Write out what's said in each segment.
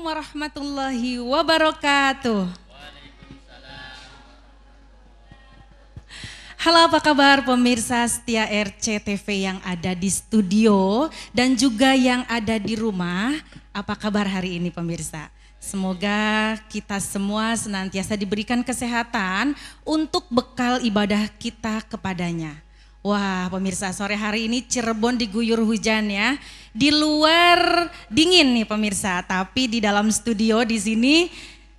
warahmatullahi wabarakatuh. Halo, apa kabar pemirsa setia RCTV yang ada di studio dan juga yang ada di rumah? Apa kabar hari ini pemirsa? Semoga kita semua senantiasa diberikan kesehatan untuk bekal ibadah kita kepadanya. Wah pemirsa, sore hari ini Cirebon diguyur hujan ya. Di luar dingin nih pemirsa, tapi di dalam studio di sini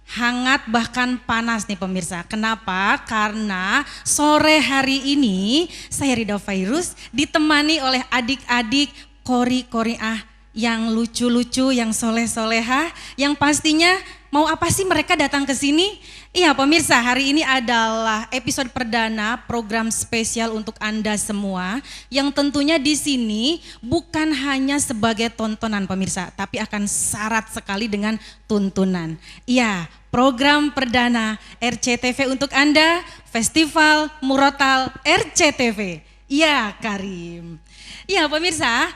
hangat bahkan panas nih pemirsa. Kenapa? Karena sore hari ini saya Rida Fairuz ditemani oleh adik-adik kori-koriah yang lucu-lucu, yang soleh-solehah, yang pastinya mau apa sih mereka datang ke sini? Iya pemirsa, hari ini adalah episode perdana program spesial untuk Anda semua yang tentunya di sini bukan hanya sebagai tontonan pemirsa, tapi akan syarat sekali dengan tuntunan. Iya, program perdana RCTV untuk Anda, Festival Murotal RCTV. Iya Karim. Iya pemirsa,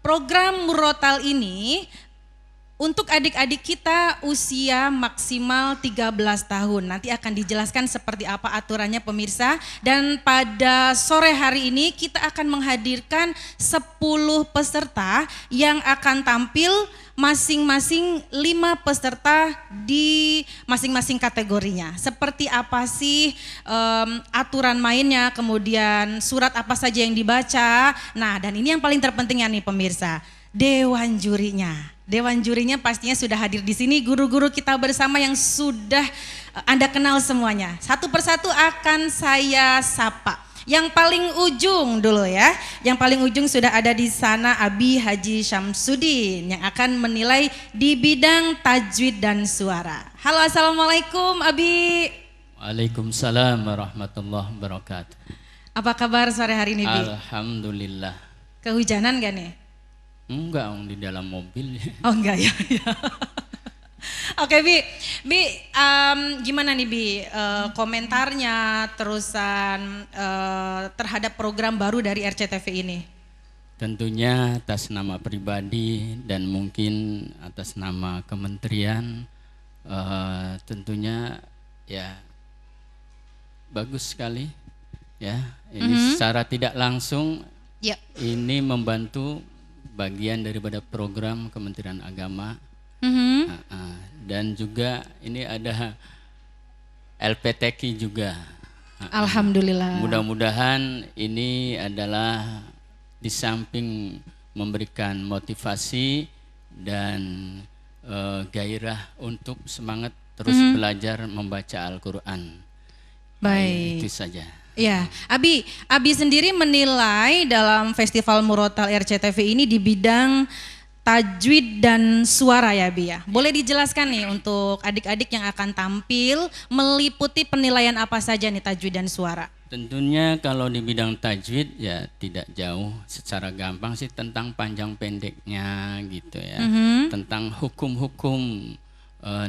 program Murotal ini untuk adik-adik kita usia maksimal 13 tahun. Nanti akan dijelaskan seperti apa aturannya pemirsa. Dan pada sore hari ini kita akan menghadirkan 10 peserta yang akan tampil masing-masing 5 peserta di masing-masing kategorinya. Seperti apa sih aturan mainnya, kemudian surat apa saja yang dibaca. Nah dan ini yang paling terpentingnya nih pemirsa, Dewan jurinya. Dewan jurinya pastinya sudah hadir di sini, guru-guru kita bersama yang sudah Anda kenal semuanya. Satu persatu akan saya sapa. Yang paling ujung dulu ya, yang paling ujung sudah ada di sana Abi Haji Syamsuddin yang akan menilai di bidang tajwid dan suara. Halo, assalamualaikum Abi. Waalaikumsalam warahmatullahi wabarakatuh. Apa kabar sore hari ini Bi? Alhamdulillah. Kehujanan gak nih? Enggak, di dalam mobil. Oh enggak ya. Oke Bi, gimana nih Bi komentarnya terusan terhadap program baru dari RCTV ini? Tentunya atas nama pribadi dan mungkin atas nama kementerian, tentunya ya bagus sekali ya. Ini secara tidak langsung ini membantu bagian daripada program Kementerian Agama. Dan juga ini ada LPTQ juga. Alhamdulillah. Mudah-mudahan ini adalah di samping memberikan motivasi dan gairah untuk semangat terus belajar membaca Al-Quran. Baik. Itu saja. Ya, Abi sendiri menilai dalam Festival Murotal RCTV ini di bidang tajwid dan suara ya Bi ya. Boleh dijelaskan nih untuk adik-adik yang akan tampil meliputi penilaian apa saja nih tajwid dan suara? Tentunya kalau di bidang tajwid ya tidak jauh, secara gampang sih tentang panjang pendeknya gitu ya. Tentang hukum-hukum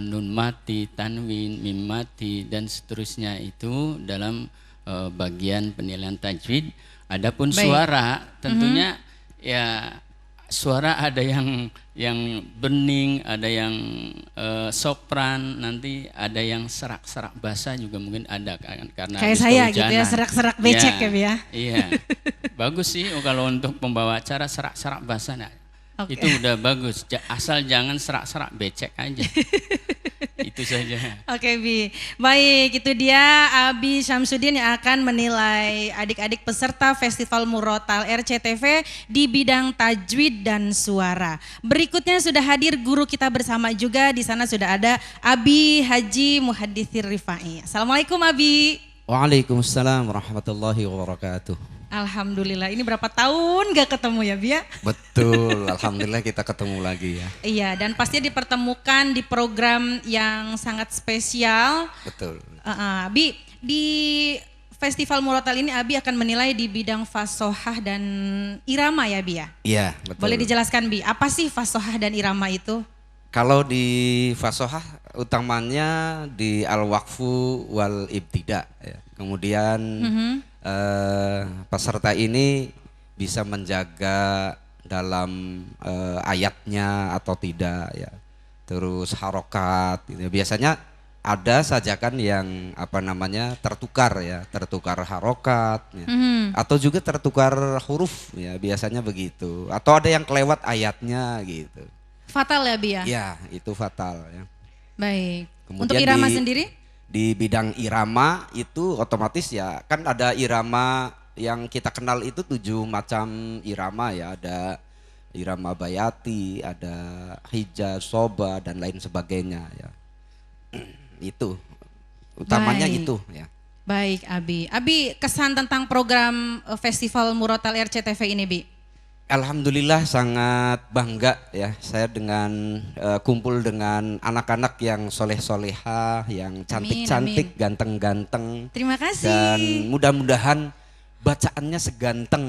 nun mati, tanwin, mim mati dan seterusnya itu dalam bagian penilaian tajwid. Adapun suara tentunya ya suara ada yang bening, ada yang sopran, nanti ada yang serak-serak basah juga mungkin ada kan, karena kayak saya gitu ya, serak-serak becek ya Bi ya. Iya. Bagus sih kalau untuk pembawa acara serak-serak basah. Nah, itu udah bagus, asal jangan serak-serak becek aja. Itu saja. Oke Bi, baik itu dia Abi Syamsuddin yang akan menilai adik-adik peserta Festival Murotal RCTV di bidang tajwid dan suara. Berikutnya sudah hadir guru kita bersama juga, di sana sudah ada Abi Haji Muhadithir Rifai. Assalamualaikum Abi. Waalaikumsalam warahmatullahi wabarakatuh. Alhamdulillah, ini berapa tahun gak ketemu ya Bi ya? Betul, alhamdulillah kita ketemu lagi ya. Iya, dan pastinya dipertemukan di program yang sangat spesial. Betul. Bi, di Festival Murotal ini Abi akan menilai di bidang fasohah dan irama ya Bi ya? Iya, betul. Boleh dijelaskan Bi, apa sih fasohah dan irama itu? Kalau di fasohah utamanya di al-waqfu wal ibtida ya. Kemudian peserta ini bisa menjaga dalam ayatnya atau tidak ya. terus harokat. Gitu. Biasanya ada sajakan yang tertukar ya, tertukar harokat, ya. Atau juga tertukar huruf ya, biasanya begitu. Atau ada yang kelewat ayatnya gitu. Fatal ya Bi ya? Ya, itu fatal ya. Baik. Kemudian Untuk irama sendiri? Di bidang irama itu otomatis ya, kan ada irama yang kita kenal itu 7 macam irama ya, ada irama bayati, ada hijaz, soba dan lain sebagainya ya. Itu utamanya itu ya. Baik Abi. Abi, kesan tentang program Festival Murotal RCTV ini Bi? Alhamdulillah sangat bangga ya saya dengan kumpul dengan anak-anak yang soleh-soleha, yang cantik-cantik, ganteng-ganteng. Terima kasih. Dan mudah-mudahan bacaannya seganteng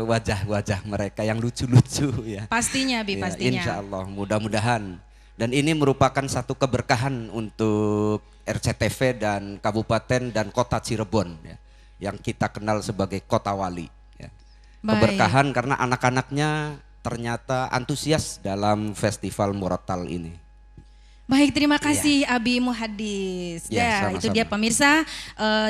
wajah-wajah mereka yang lucu-lucu ya. Pastinya Bi, Ya, pastinya. insya Allah mudah-mudahan. Dan ini merupakan satu keberkahan untuk RCTV dan Kabupaten dan Kota Cirebon ya, yang kita kenal sebagai Kota Wali. Ya. Keberkahan karena anak-anaknya ternyata antusias dalam Festival Murotal ini. Baik, terima kasih Abi Muhadis. Ya, Itu dia pemirsa,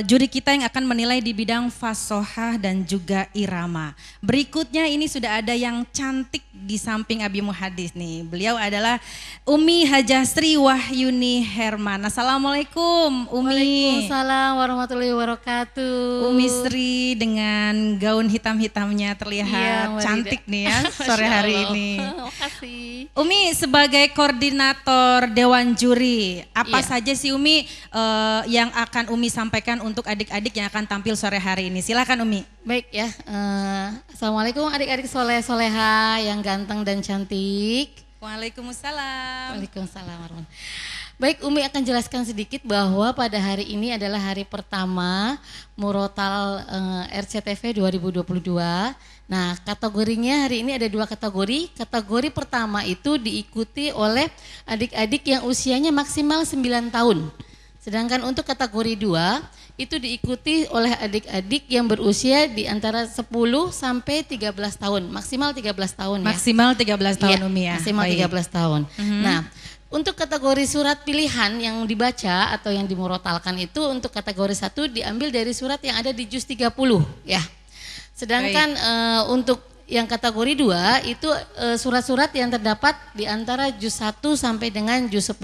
juri kita yang akan menilai di bidang fasohah dan juga irama. Berikutnya ini sudah ada yang cantik di samping Abi Muhadis nih. Beliau adalah Umi Hajasri Wahyuni Herman. Assalamualaikum Umi. Waalaikumsalam warahmatullahi wabarakatuh. Umi Sri dengan gaun hitam-hitamnya terlihat cantik nih ya sore hari ini. Makasih. Umi sebagai koordinator Dewan Juri, apa saja sih Umi yang akan Umi sampaikan untuk adik-adik yang akan tampil sore hari ini? Silakan Umi. Baik ya, Assalamualaikum adik-adik soleh-soleha yang ganteng dan cantik. Waalaikumsalam. Waalaikumsalam warahmatullahi. Baik, Umi akan jelaskan sedikit bahwa pada hari ini adalah hari pertama Murotal RCTV 2022. Nah, kategorinya hari ini ada 2 kategori. Kategori pertama itu diikuti oleh adik-adik yang usianya maksimal 9 tahun. Sedangkan untuk kategori 2 itu diikuti oleh adik-adik yang berusia di antara 10 sampai 13 tahun, maksimal 13 tahun ya. Maksimal 13 tahun Ya, Umi ya. maksimal 13 tahun. Nah, untuk kategori surat pilihan yang dibaca atau yang dimurotalkan itu untuk kategori 1 diambil dari surat yang ada di juz 30 ya. Sedangkan untuk yang kategori 2 itu surat-surat yang terdapat di antara juz 1 sampai dengan juz 10.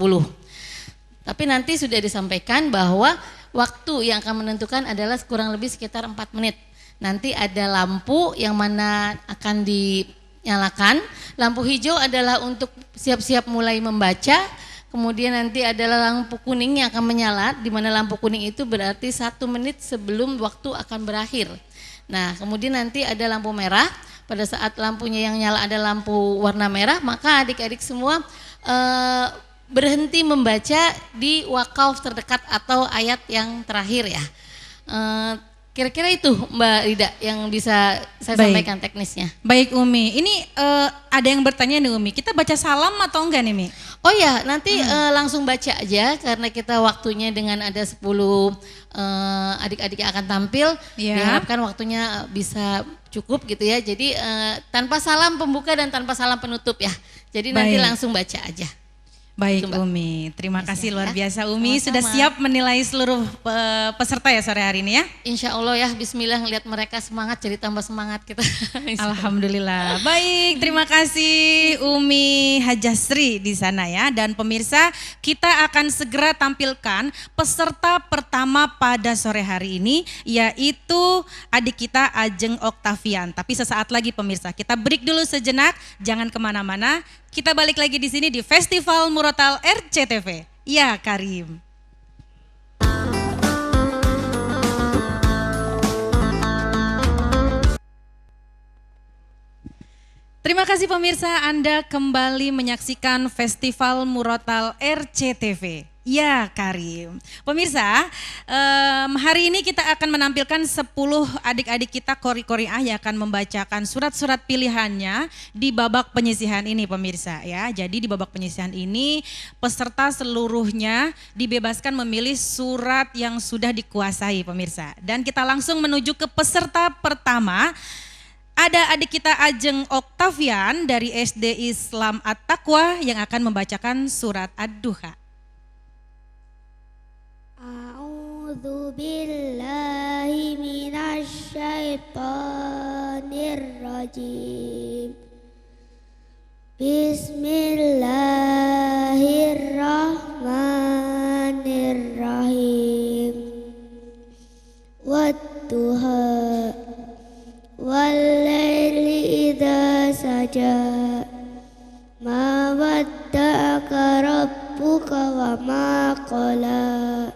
Tapi nanti sudah disampaikan bahwa waktu yang akan menentukan adalah kurang lebih sekitar 4 menit. Nanti ada lampu yang mana akan dinyalakan. Lampu hijau adalah untuk siap-siap mulai membaca. Kemudian nanti adalah lampu kuning yang akan menyala, di mana lampu kuning itu berarti 1 menit sebelum waktu akan berakhir. Nah, kemudian nanti ada lampu merah. Pada saat lampunya yang nyala ada lampu warna merah, maka adik-adik semua berhenti membaca di wakaf terdekat atau ayat yang terakhir ya. Kira-kira itu Mbak Rida yang bisa saya sampaikan teknisnya. Baik Umi, ini ada yang bertanya nih Umi, kita baca salam atau enggak nih Mi? Oh ya, nanti langsung baca aja karena kita waktunya dengan ada 10 adik-adik yang akan tampil, diharapkan waktunya bisa cukup gitu ya. Jadi tanpa salam pembuka dan tanpa salam penutup ya. Jadi nanti langsung baca aja. Baik Umi, terima kasih luar biasa Umi. Sama-sama. Sudah siap menilai seluruh peserta ya sore hari ini ya? Insya Allah ya, bismillah ngelihat mereka semangat jadi tambah semangat kita. Alhamdulillah. Baik, terima kasih Umi Hajasri di sana ya. Dan pemirsa, kita akan segera tampilkan peserta pertama pada sore hari ini, yaitu adik kita Ajeng Oktavian. Tapi sesaat lagi pemirsa, kita break dulu sejenak, jangan kemana-mana. Kita balik lagi di sini di Festival Murotal RCTV. Ya Karim. Terima kasih pemirsa, Anda kembali menyaksikan Festival Murotal RCTV. Ya Karim. Pemirsa, hari ini kita akan menampilkan 10 adik-adik kita kori-koriah yang akan membacakan surat-surat pilihannya di babak penyisihan ini pemirsa ya. Jadi di babak penyisihan ini peserta seluruhnya dibebaskan memilih surat yang sudah dikuasai pemirsa. Dan kita langsung menuju ke peserta pertama. ada adik kita Ajeng Oktavian dari SD Islam At-Taqwa yang akan membacakan surat Ad-Duha. A'udzu billahi minasy syaithanir rajim. Bismillahirrahmanirrahim. Wadduha wal-laili idza saja. Ma wadda'aka rabbuka wa ma qala.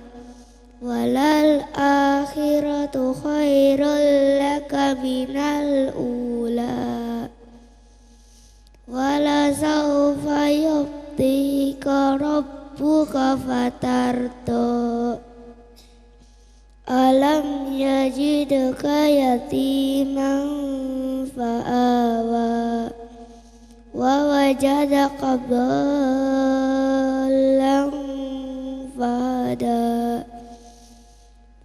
Walal akhiratu khairul laka minal ula. Wala sawfa yu'tika rabbuka fatarda. Alam yajidka yatiman fa'awa. Wa wajadaka dhallan fahada.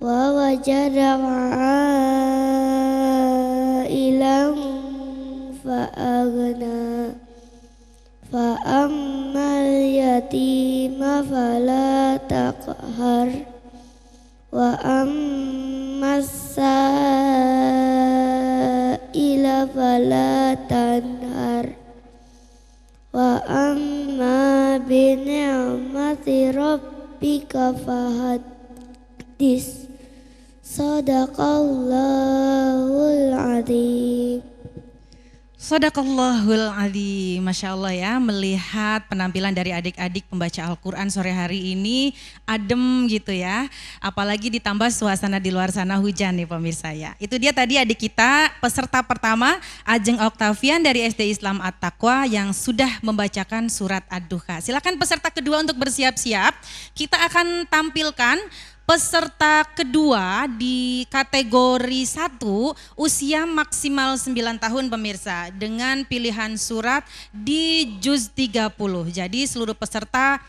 Wa wajadaka ailan fa'aghna. Fa'ammal yatima fala taqhar. Wa ammas sa'ila fala tanhar. Wa amma bi ni'mati rabbika fahaddis. Sadaqallahul adzim. Sadaqallahul adzim. Masya Allah ya, melihat penampilan dari adik-adik pembaca Al-Quran sore hari ini adem gitu ya. Apalagi ditambah suasana di luar sana hujan nih pemirsa ya. Itu dia tadi adik kita peserta pertama Ajeng Oktavian dari SD Islam At-Taqwa yang sudah membacakan surat Ad-Duha. Silakan peserta kedua untuk bersiap-siap. Kita akan tampilkan peserta kedua di kategori 1 usia maksimal 9 tahun pemirsa dengan pilihan surat di juz 30. Jadi seluruh peserta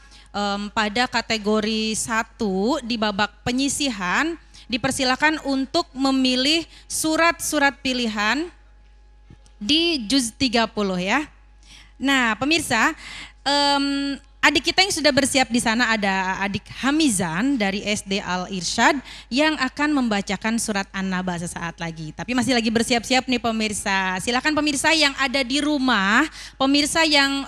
pada kategori 1 di babak penyisihan dipersilakan untuk memilih surat-surat pilihan di juz 30 ya. Nah pemirsa, adik kita yang sudah bersiap di sana ada adik Hamizan dari SD Al Irsyad yang akan membacakan surat An-Naba sesaat lagi. Tapi masih lagi bersiap-siap nih pemirsa. Silakan pemirsa yang ada di rumah, pemirsa yang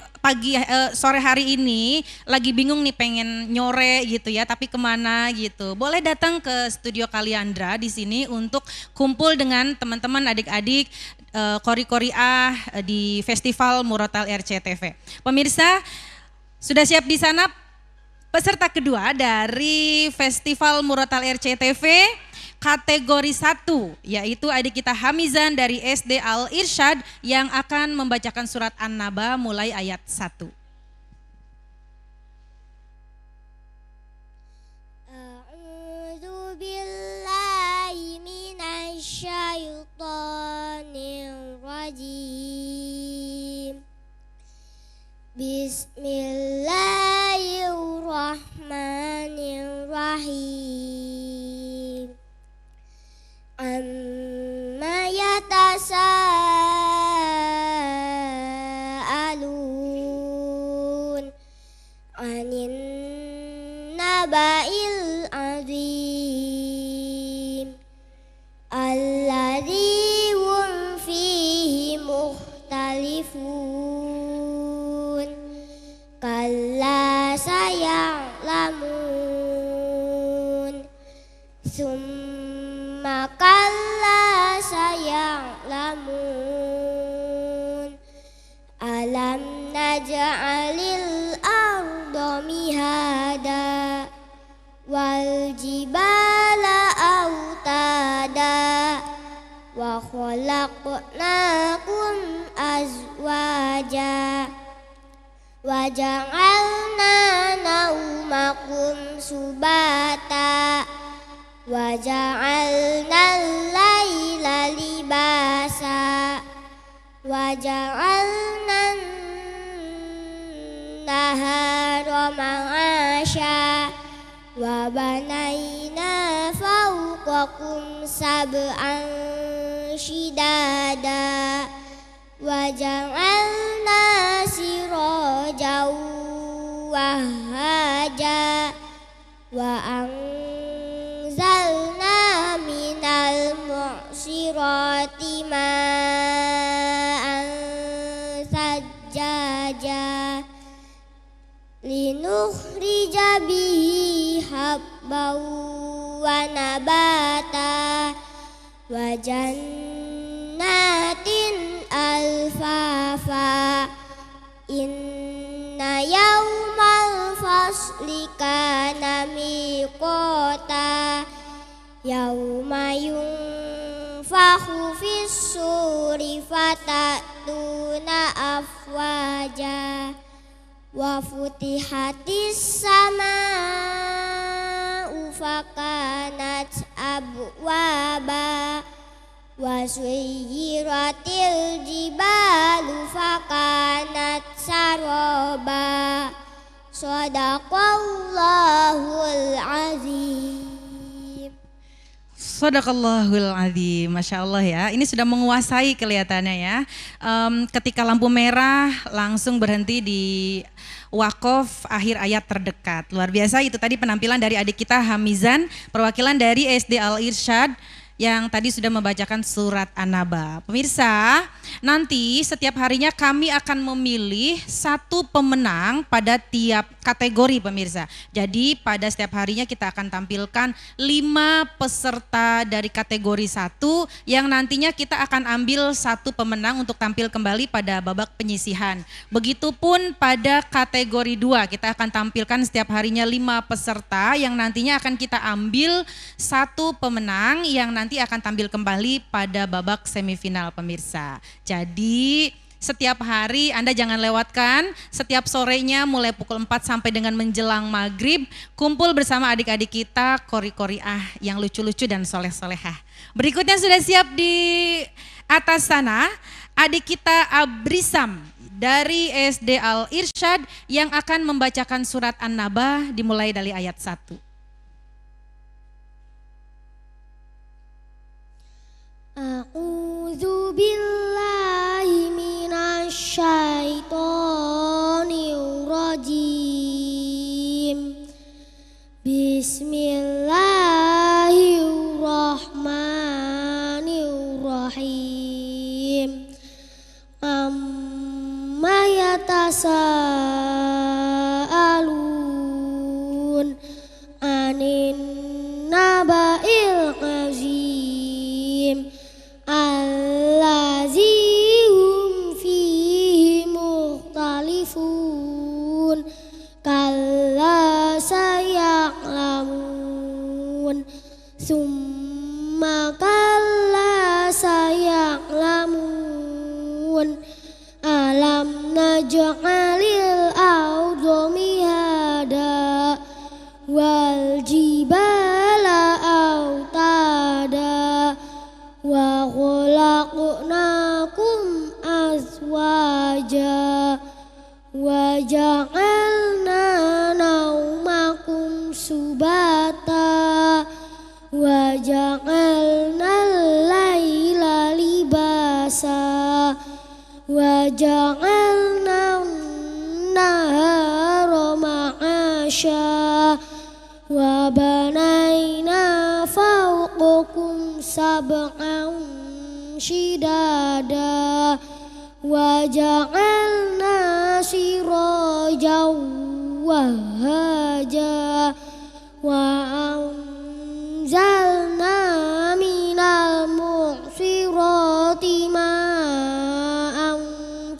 sore hari ini lagi bingung nih pengen nyore gitu ya, tapi kemana gitu. Boleh datang ke studio Kaliandra di sini untuk kumpul dengan teman-teman adik-adik Qori-Qori'ah di Festival Murotal RCTV. Pemirsa, sudah siap di sana peserta kedua dari Festival Murotal RCTV kategori 1 yaitu adik kita Hamizan dari SD Al Irsyad yang akan membacakan surat An-Naba mulai ayat 1. A'udzu billahi minasy syaithanir rajim. Bismillahirrahmanirrahim. Amma yatasaalun anin naba'il azim alladzi hum fihi mukhtalifun. Kalla saya'lamun. Summa kalla saya'lamun. Alam naj'alil arda mihada wal jibala autada wa khalaqnakum azwaja wa ja'alna naumakum subata wa ja'alna al-laila libasa wa ja'alna an-nahara ma'asha wa banayna fawqa فوقكم سبعا شدادا وجعلنا سراجا وهاجا وأنزلنا من المعصرات ماء ثجاجا لنخرج به حبا ونباتا وجنات ألفافا إن يوم الفصل كان ميقاتا يوم ينفخ في الصور فتأتون أفواجا وفتحت السماء فكانت أبوابا وسيرت الجبال فكانت سرابا صدق الله العظيم. Sadaqallahul Azim, Masya Allah ya, ini sudah menguasai kelihatannya ya. Ketika lampu merah langsung berhenti di wakaf akhir ayat terdekat. Luar biasa, itu tadi penampilan dari adik kita Hamizan, perwakilan dari SD Al Irsyad yang tadi sudah membacakan surat An-Naba. Pemirsa, nanti setiap harinya kami akan memilih satu pemenang pada tiap kategori pemirsa. Jadi pada setiap harinya kita akan tampilkan 5 peserta dari kategori 1 yang nantinya kita akan ambil satu pemenang untuk tampil kembali pada babak penyisihan. Begitupun pada kategori 2 kita akan tampilkan setiap harinya 5 peserta yang nantinya akan kita ambil satu pemenang yang nanti akan tampil kembali pada babak semifinal pemirsa. Jadi setiap hari Anda jangan lewatkan, setiap sorenya mulai pukul 4 sampai dengan menjelang maghrib, kumpul bersama adik-adik kita kori-koriah yang lucu-lucu dan soleh-solehah. Berikutnya sudah siap di atas sana, adik kita Abrisam dari SD Al Irsyad yang akan membacakan surat An-Naba dimulai dari ayat 1. A'udzu billahi minasy syaithanir rajim. Bismillahirrahmanirrahim. Amma yatasaalun anin naba'il azim. Allazi hum fihi mukhtalifun kalla saya'lamun summa kalla saya'lamun alam naj'alil arda mihada wal jibala autada wa khalaqnakum azwaja wa ja'alna naumakum subata wa ja'alna al-laila libasa wa ja'alna an-nahara ma'asha wa banayna fawqakum sab'an shidada wa ja'alna sirajan wahaja wa anzalna minal mu'sirati ma'an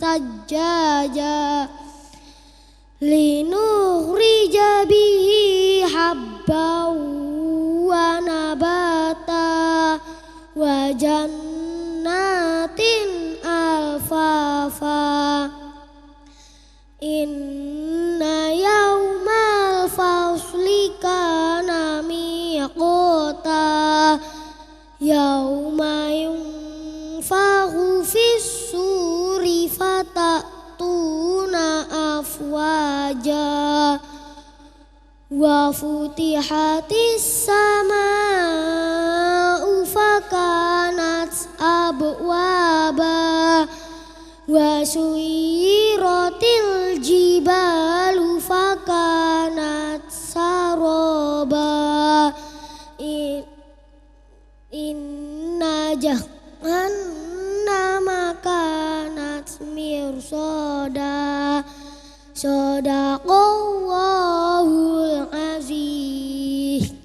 thajjaja linukhrija bihi habban wa nabata wa jannatin alfafa inna yawmal fasli kana miqata yawma yunfakhu fis suri fatatuna afwaja wa futihatis samaa Wasuyiratil jibalu fakanat saroba inna jahannama kanat mirsoda sadaqallahul azim.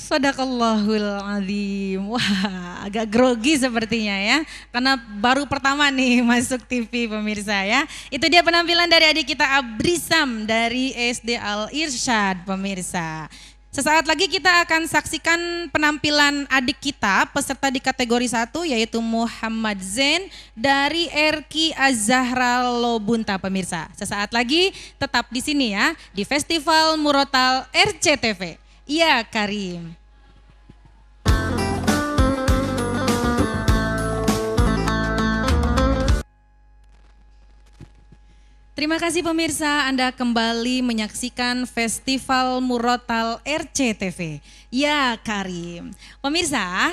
Sadaqallahul azim. Wah, agak grogi sepertinya ya. Karena baru pertama nih masuk TV pemirsa ya. Itu dia penampilan dari adik kita Abrisam dari SD Al Irsyad pemirsa. Sesaat lagi kita akan saksikan penampilan adik kita peserta di kategori 1 yaitu Muhammad Zain dari RQ Az-Zahra Lobunta pemirsa. Sesaat lagi tetap di sini ya di Festival Murotal RCTV. Iya Karim. Terima kasih pemirsa, Anda kembali menyaksikan Festival Murotal RCTV. Ya Karim. Pemirsa,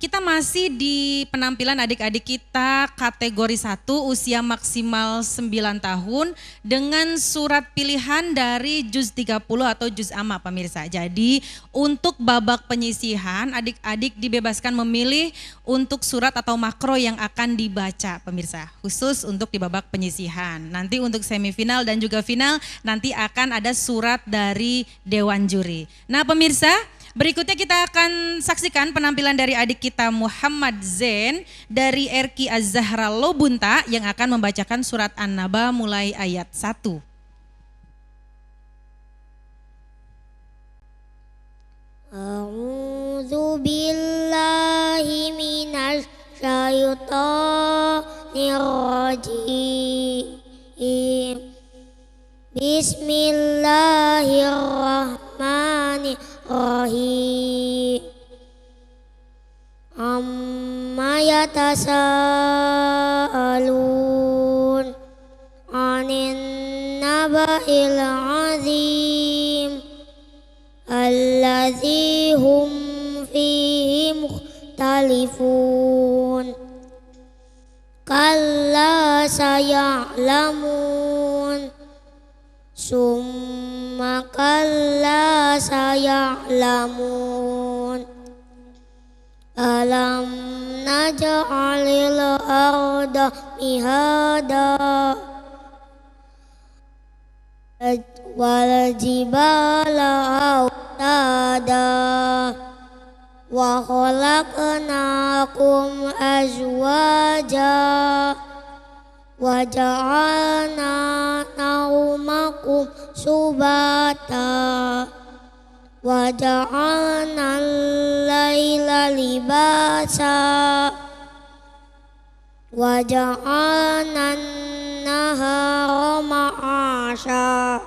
kita masih di penampilan adik-adik kita kategori 1 usia maksimal 9 tahun dengan surat pilihan dari juz 30 atau juz amma pemirsa. Jadi untuk babak penyisihan adik-adik dibebaskan memilih untuk surat atau makro yang akan dibaca pemirsa. Khusus untuk di babak penyisihan. Nanti untuk semifinal dan juga final nanti akan ada surat dari Dewan Juri. Nah pemirsa, berikutnya kita akan saksikan penampilan dari adik kita Muhammad Zain dari RQ Az-Zahra Lobunta yang akan membacakan surat An-Naba mulai ayat 1. A'udzu billahi minasy syaithanir rajim. Bismillahirrahmanirrahim. Amma yatasaalun anin naba'il azim alladzi hum fihi mukhtalifun. Kalla saya'lamun summa kalla saya'lamun alam naj'alil arda mihada wal jibala autada wa khalaqnakum azwaja wa ja'alna naumakum subata wa ja'alna al-laila libasa wa ja'alna an-nahara ma'asha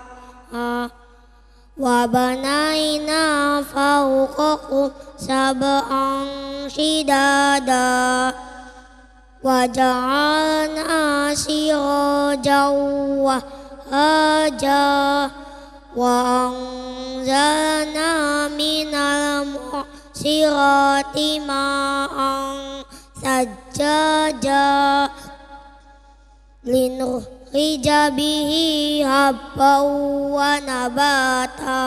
wa banaina fawqakum sab'an shidada wa ja'alna sirajan wahaja wa anzalna minal mu'sirati ma'an sajjaja linukhrija bihi habban wa nabata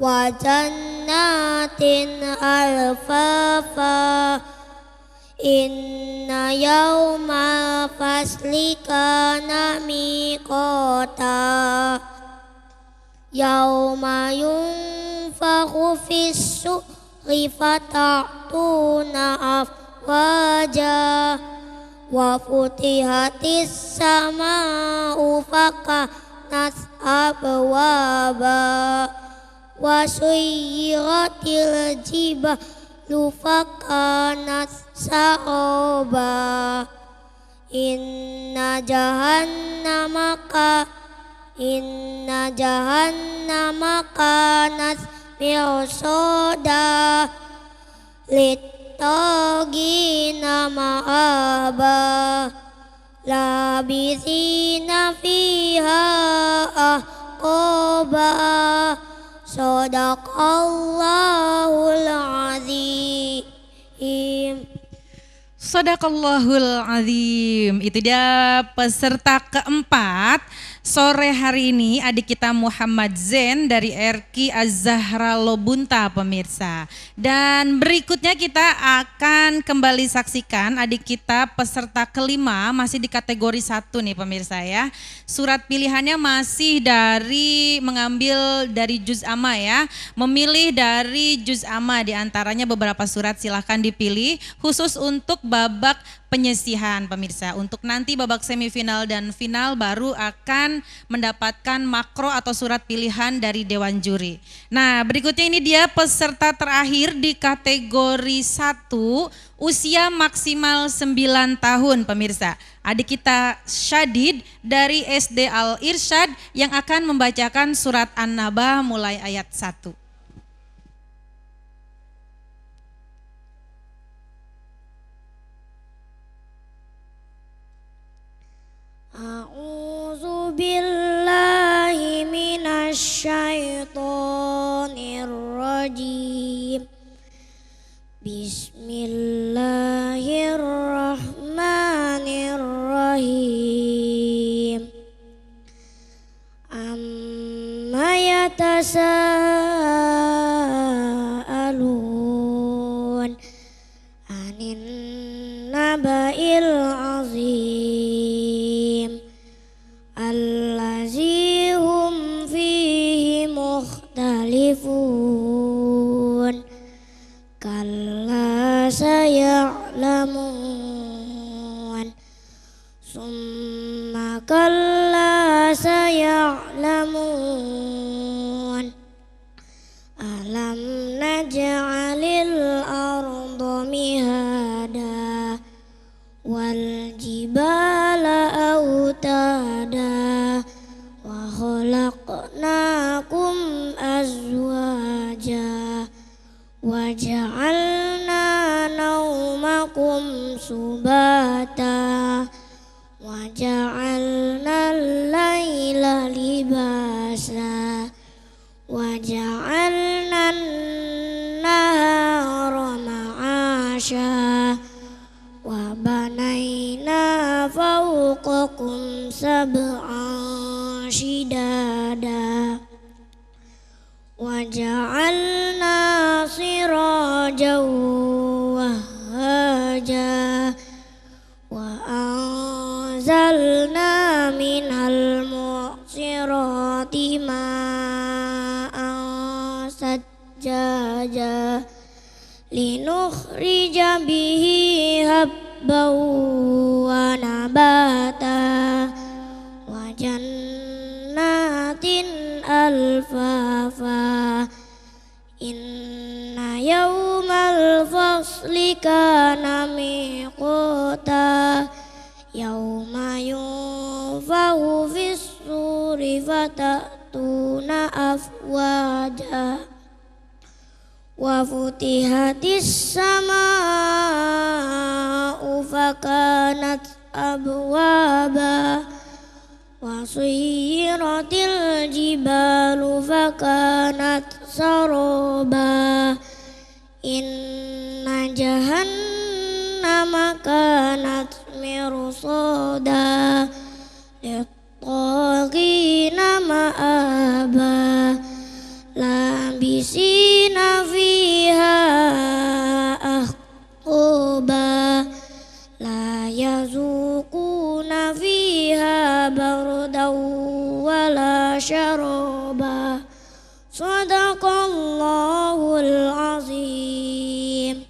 wa jannatin alfafa inna yawmal fasli kana miqata yawma yunfakhu fis-suri fata'tuna afwaja wa futihatis sama'u fakanat abwaba wa suyyiratil jibalu fakanat saroba inna jahannama kanat mirsoda littagina ma'aba labithina fiha ahqaba sadaqallahul azim. Shadaqallahul azim. Itu dia peserta keempat sore hari ini, adik kita Muhammad Zen dari RQ Az-Zahra Lobunta pemirsa. Dan berikutnya kita akan kembali saksikan adik kita peserta kelima, masih di kategori 1 nih pemirsa ya. Surat pilihannya masih mengambil dari juz amma ya. Memilih dari juz amma, diantaranya beberapa surat, silahkan dipilih khusus untuk babak penyisihan pemirsa. Untuk nanti babak semifinal dan final baru akan mendapatkan makro atau surat pilihan dari Dewan Juri. Nah, berikutnya ini dia peserta terakhir di kategori 1, usia maksimal 9 tahun pemirsa. Adik kita Syadid dari SD Al Irsyad yang akan membacakan surat An-Naba mulai ayat 1. A'udzu billahi minasy syaithanir rajim. Bismillahirrahmanirrahim. Amma yatasaalun anin naba'il azim allazi hum fihi mukhtalifun kalla saya'lamun summa kalla saya'lamun alam naj'alil arda mihada wal jibala autada wa khalaqnakum azwaja wa ja'alna naumakum subata wa ja'alna al-laila libasa wa ja'alna an-nahara ma'asha wa banayna fawqakum sab'an shidada wa ja'alna sirajan wahhaja wa anzalna minal mu'sirati ma'an sajjaja linukhrija bihi habban wa nabata wa jannatin alfafa inna yawmal fasli kana miqata yawma yunfahu fis suri fatatuna afwaja wa futihatis samaa'u fakanat abwaba wa suyyiratil jibalu fakanat saraba inna jahannama kanat mirsada lit-taghina ma'aba labisina fiha ahqaba la yazuquna fiha bardan wala syaraba. Shadaqallahul azim.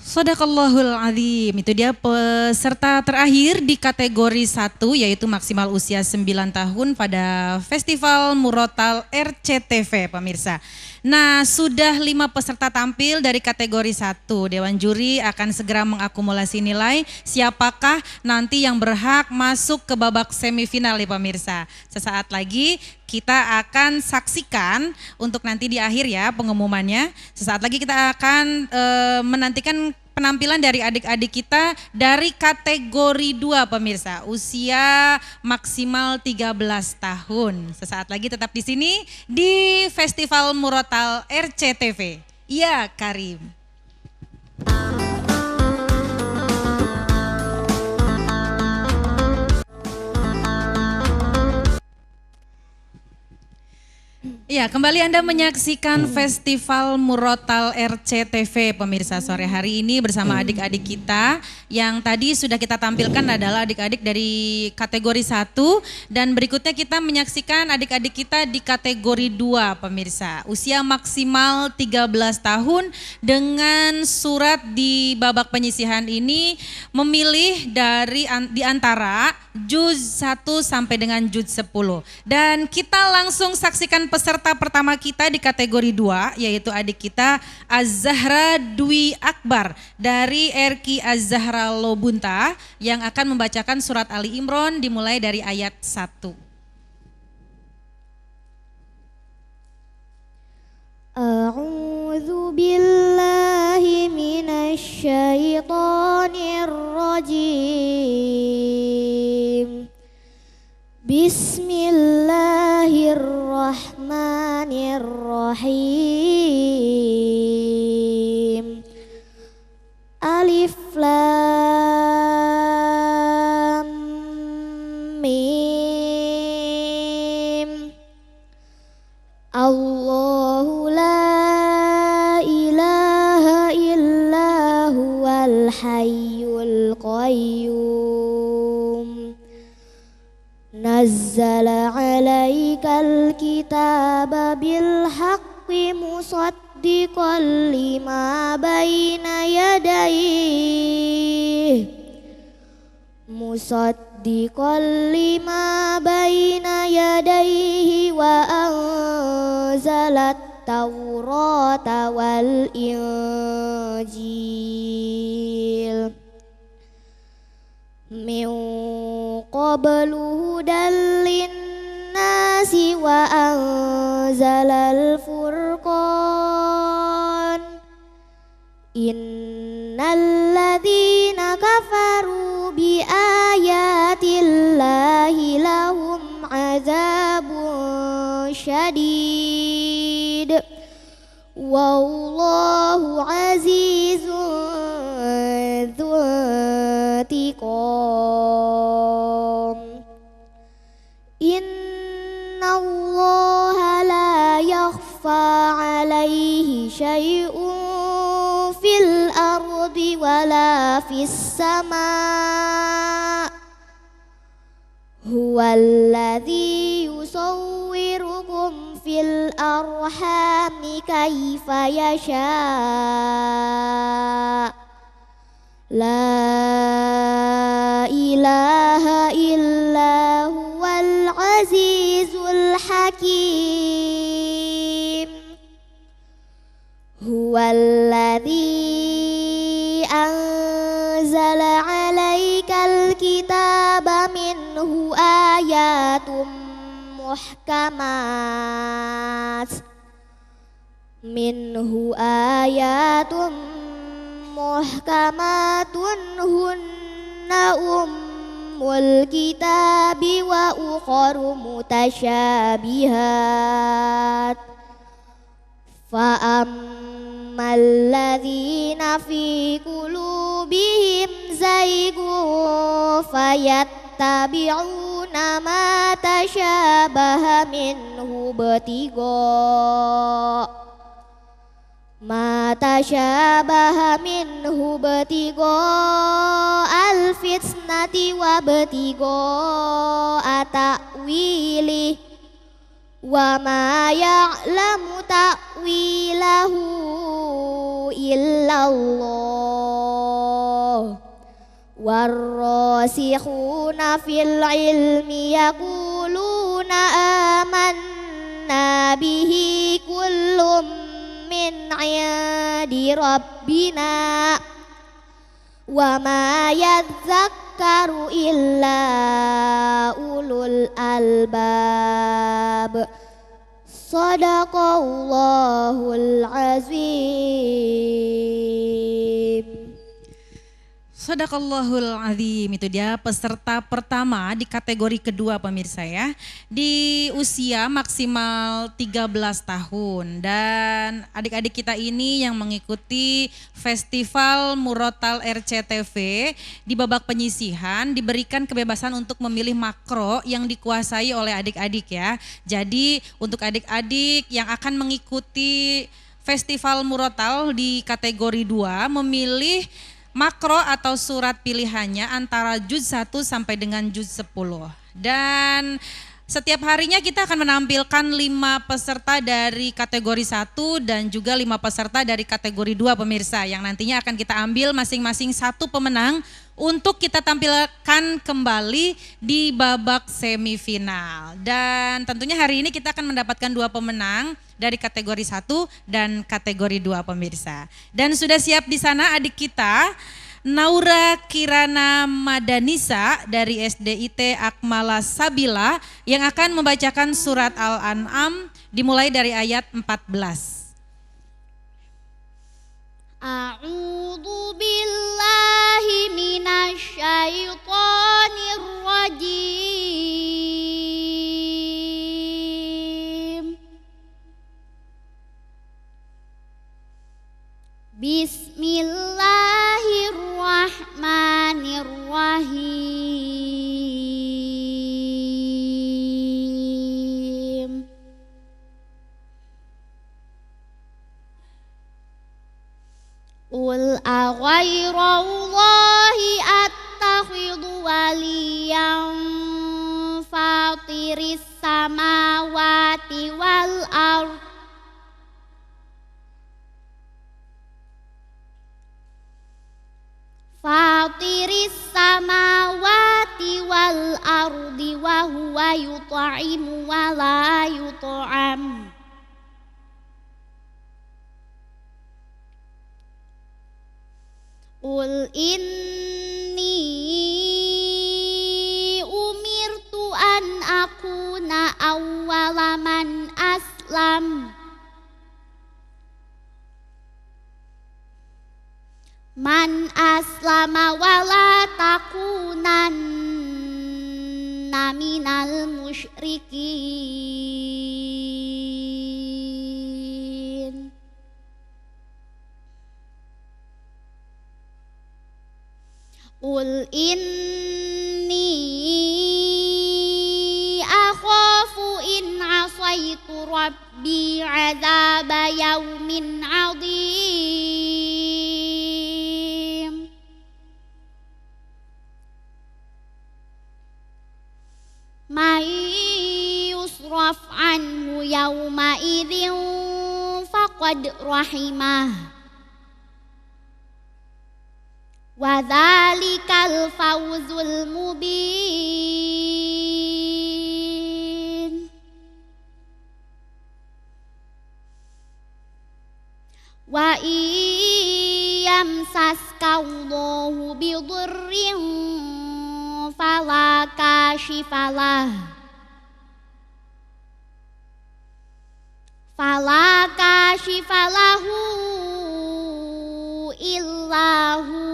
Shadaqallahul azim. Itu dia peserta terakhir di kategori 1, yaitu maksimal usia 9 tahun pada Festival Murotal RCTV pemirsa. Nah, sudah 5 peserta tampil dari kategori 1. Dewan Juri akan segera mengakumulasi nilai siapakah nanti yang berhak masuk ke babak semifinal ya pemirsa. Sesaat lagi kita akan saksikan untuk nanti di akhir ya pengumumannya. Sesaat lagi kita akan menantikan penampilan dari adik-adik kita dari kategori 2 pemirsa, usia maksimal 13 tahun. Sesaat lagi tetap di sini di Festival Murotal RCTV. Iya, Karim. Ya, kembali Anda menyaksikan Festival Murotal RCTV pemirsa sore hari ini bersama adik-adik kita yang tadi sudah kita tampilkan adalah adik-adik dari kategori 1 dan berikutnya kita menyaksikan adik-adik kita di kategori 2 pemirsa. Usia maksimal 13 tahun dengan surat di babak penyisihan ini memilih di antara juz 1 sampai dengan juz 10. Dan kita langsung saksikan peserta pertama kita di kategori 2 yaitu adik kita Az-Zahra Dwi Akbar dari RQ Az-Zahra Lobunta yang akan membacakan surat Ali Imran dimulai dari ayat 1. A'udzu billahi minasy syaithanir rajim. Bismillahirrahmanirrahim. Alif Lam Mim. Allahu la ilaha illa huwal hayyul qayyum. Nazzala 'alaikal kitaba bil haqqi musaddiqan lima baina yadayhi wa anzalat Taurata wal Injil min qablu hudan linnasi wa anzalal furqan. Innal ladzina kafaru bi ayatillahi lahum azabun syadid wallahu azizun dzuntiqam. Innallaha la yakhfa 'alaihi syai'un fil ardi wala fis sama'. Huwallazi yusawwirukum fil arhami kaifa yasha'. La ilaha illa huwal azizul hakim. Huwallazi anzala 'alaikal kitaba minhu ayatum muhkamatun hunna ummul kitabi wa ukharu mutasyabihat. Fa'ammal ladzina fi qulubihim zaygun fayattabi'una ma tasyabaha minhu al-fitnati wa ta'wilih wa ma ya'lamu ta'wilahu illallah. Warrasikhuna fil ilmi yaquluna amanna bihi kullum min 'indi rabbina wa ma yadhakkaru illa ulul albab. Shadaqallahul azim. Shadaqallahul azim, itu dia peserta pertama di kategori kedua pemirsa ya. Di usia maksimal 13 tahun dan adik-adik kita ini yang mengikuti Festival Murotal RCTV di babak penyisihan diberikan kebebasan untuk memilih makro yang dikuasai oleh adik-adik ya. Jadi untuk adik-adik yang akan mengikuti Festival Murotal di kategori 2 memilih makro atau surat pilihannya antara juz 1 sampai dengan juz 10. Dan setiap harinya kita akan menampilkan 5 peserta dari kategori 1 dan juga 5 peserta dari kategori 2 pemirsa yang nantinya akan kita ambil masing-masing 1 pemenang untuk kita tampilkan kembali di babak semifinal. Dan tentunya hari ini kita akan mendapatkan 2 pemenang dari kategori 1 dan kategori 2 pemirsa. Dan sudah siap di sana adik kita Naura Kirana Madanisa dari SDIT Akmala Sabila yang akan membacakan surat Al-An'am dimulai dari ayat 14. A'udzu billahi minasy syaithanir rajim. Bismillahirrahmanirrahim. Qul aghairallahi attakhidhu waliyan fatiris samawati wal ardh Fatiris samawati wal ardi wa huwa yut'imu wa la yut'am. Qul inni umirtu an akuna awwala man aslam. Man aslama wala takunanna minal musyrikin. Qul inni akhafu in asaitu rabbi azaba yaumin adzim. May yusraf anhu yawma idzin faqad rahimah wa dzalikal fawzul mubin. Wa iyamsaska Allahu bidurrin fala kashifalahu illahu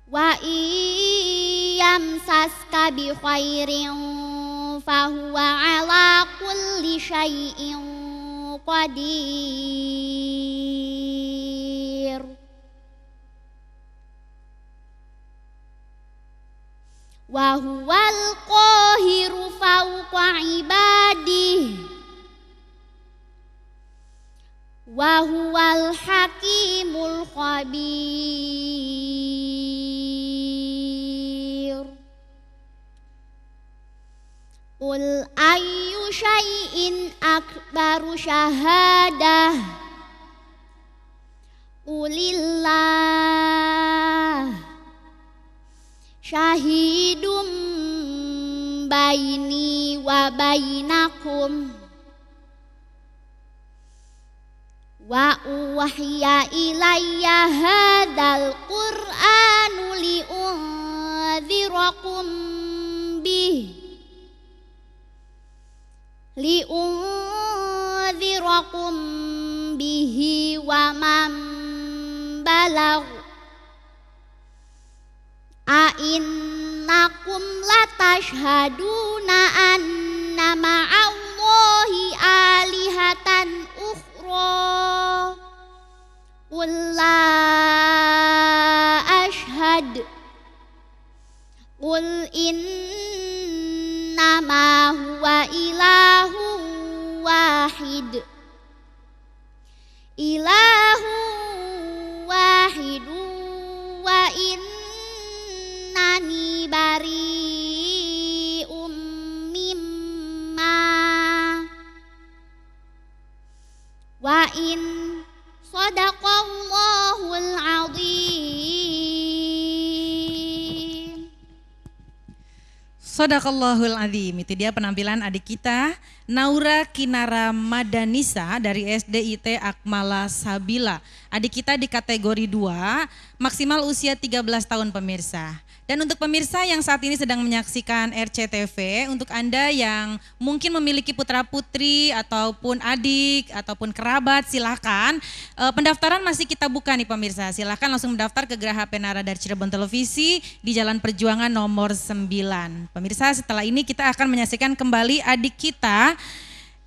wa iyamsaska bi khairin fahuwa ala kulli syai'in qadir. Wa huwal qahiru fawqa ibadihi wa huwal hakimul khabir. Qul ayyu syai'in akbaru syahadah Qulillah syahidum baini wa bainakum wa uwahya ilayya hadzal qur'anu liunzirakum bihi wa man balagh a'innakum latashhaduna anna ma'allahi alihatan ukhra qul la ashhad qul innama huwa ilahun wahid wa innani bari'um mimma wa in sadaqallahul azim. Shadaqallahul azim. Itu dia penampilan adik kita Naura Kinara Madanisa dari SDIT Akmala Sabila. Adik kita di kategori 2, maksimal usia 13 tahun pemirsa. Dan untuk pemirsa yang saat ini sedang menyaksikan RCTV, untuk Anda yang mungkin memiliki putra putri ataupun adik ataupun kerabat, silakan. Pendaftaran masih kita buka nih pemirsa, silakan langsung mendaftar ke Geraha Penara dari Cirebon Televisi di Jalan Perjuangan nomor 9. Pemirsa, setelah ini kita akan menyaksikan kembali adik kita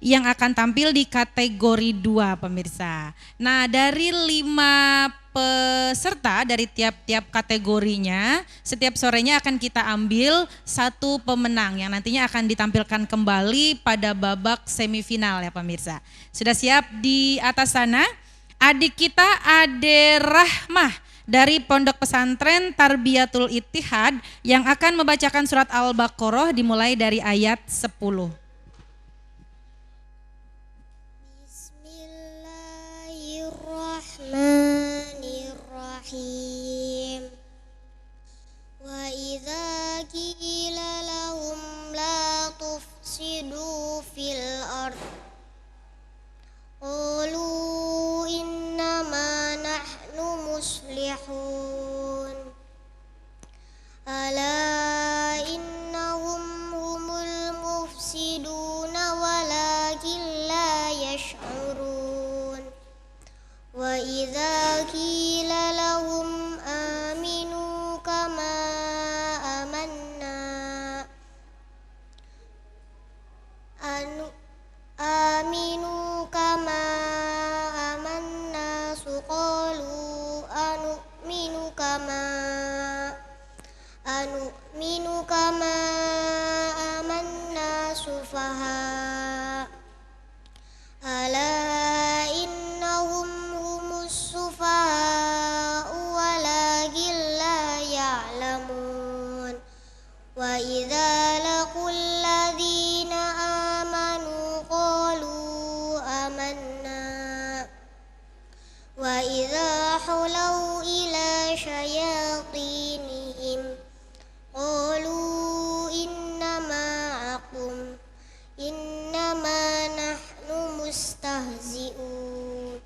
yang akan tampil di kategori 2 pemirsa. Nah, dari 5 peserta dari tiap-tiap kategorinya, setiap sorenya akan kita ambil satu pemenang yang nantinya akan ditampilkan kembali pada babak semifinal ya pemirsa. Sudah siap di atas sana? Adik kita Ade Rahmah dari Pondok Pesantren Tarbiyatul Ittihad yang akan membacakan surat Al-Baqarah dimulai dari ayat 10. Bismillahirrahmanirrahim. Wa idza qila lahum la tufsidu fil ard qalu innama nahnu muslihun ala innahum humul mufsiduna walakin la yash'urun. Wa idza qila lahum aminu kama amanna aminu kama amanna suqalu anu'minu kama amanna sufaha ala innahum humus sufaha'u walakin la ya'lamun. Wa idza laqul ladzina amanu qalu amanna wa idza hulau ila syayatinihim qalu innama nahnu mustahzi'un.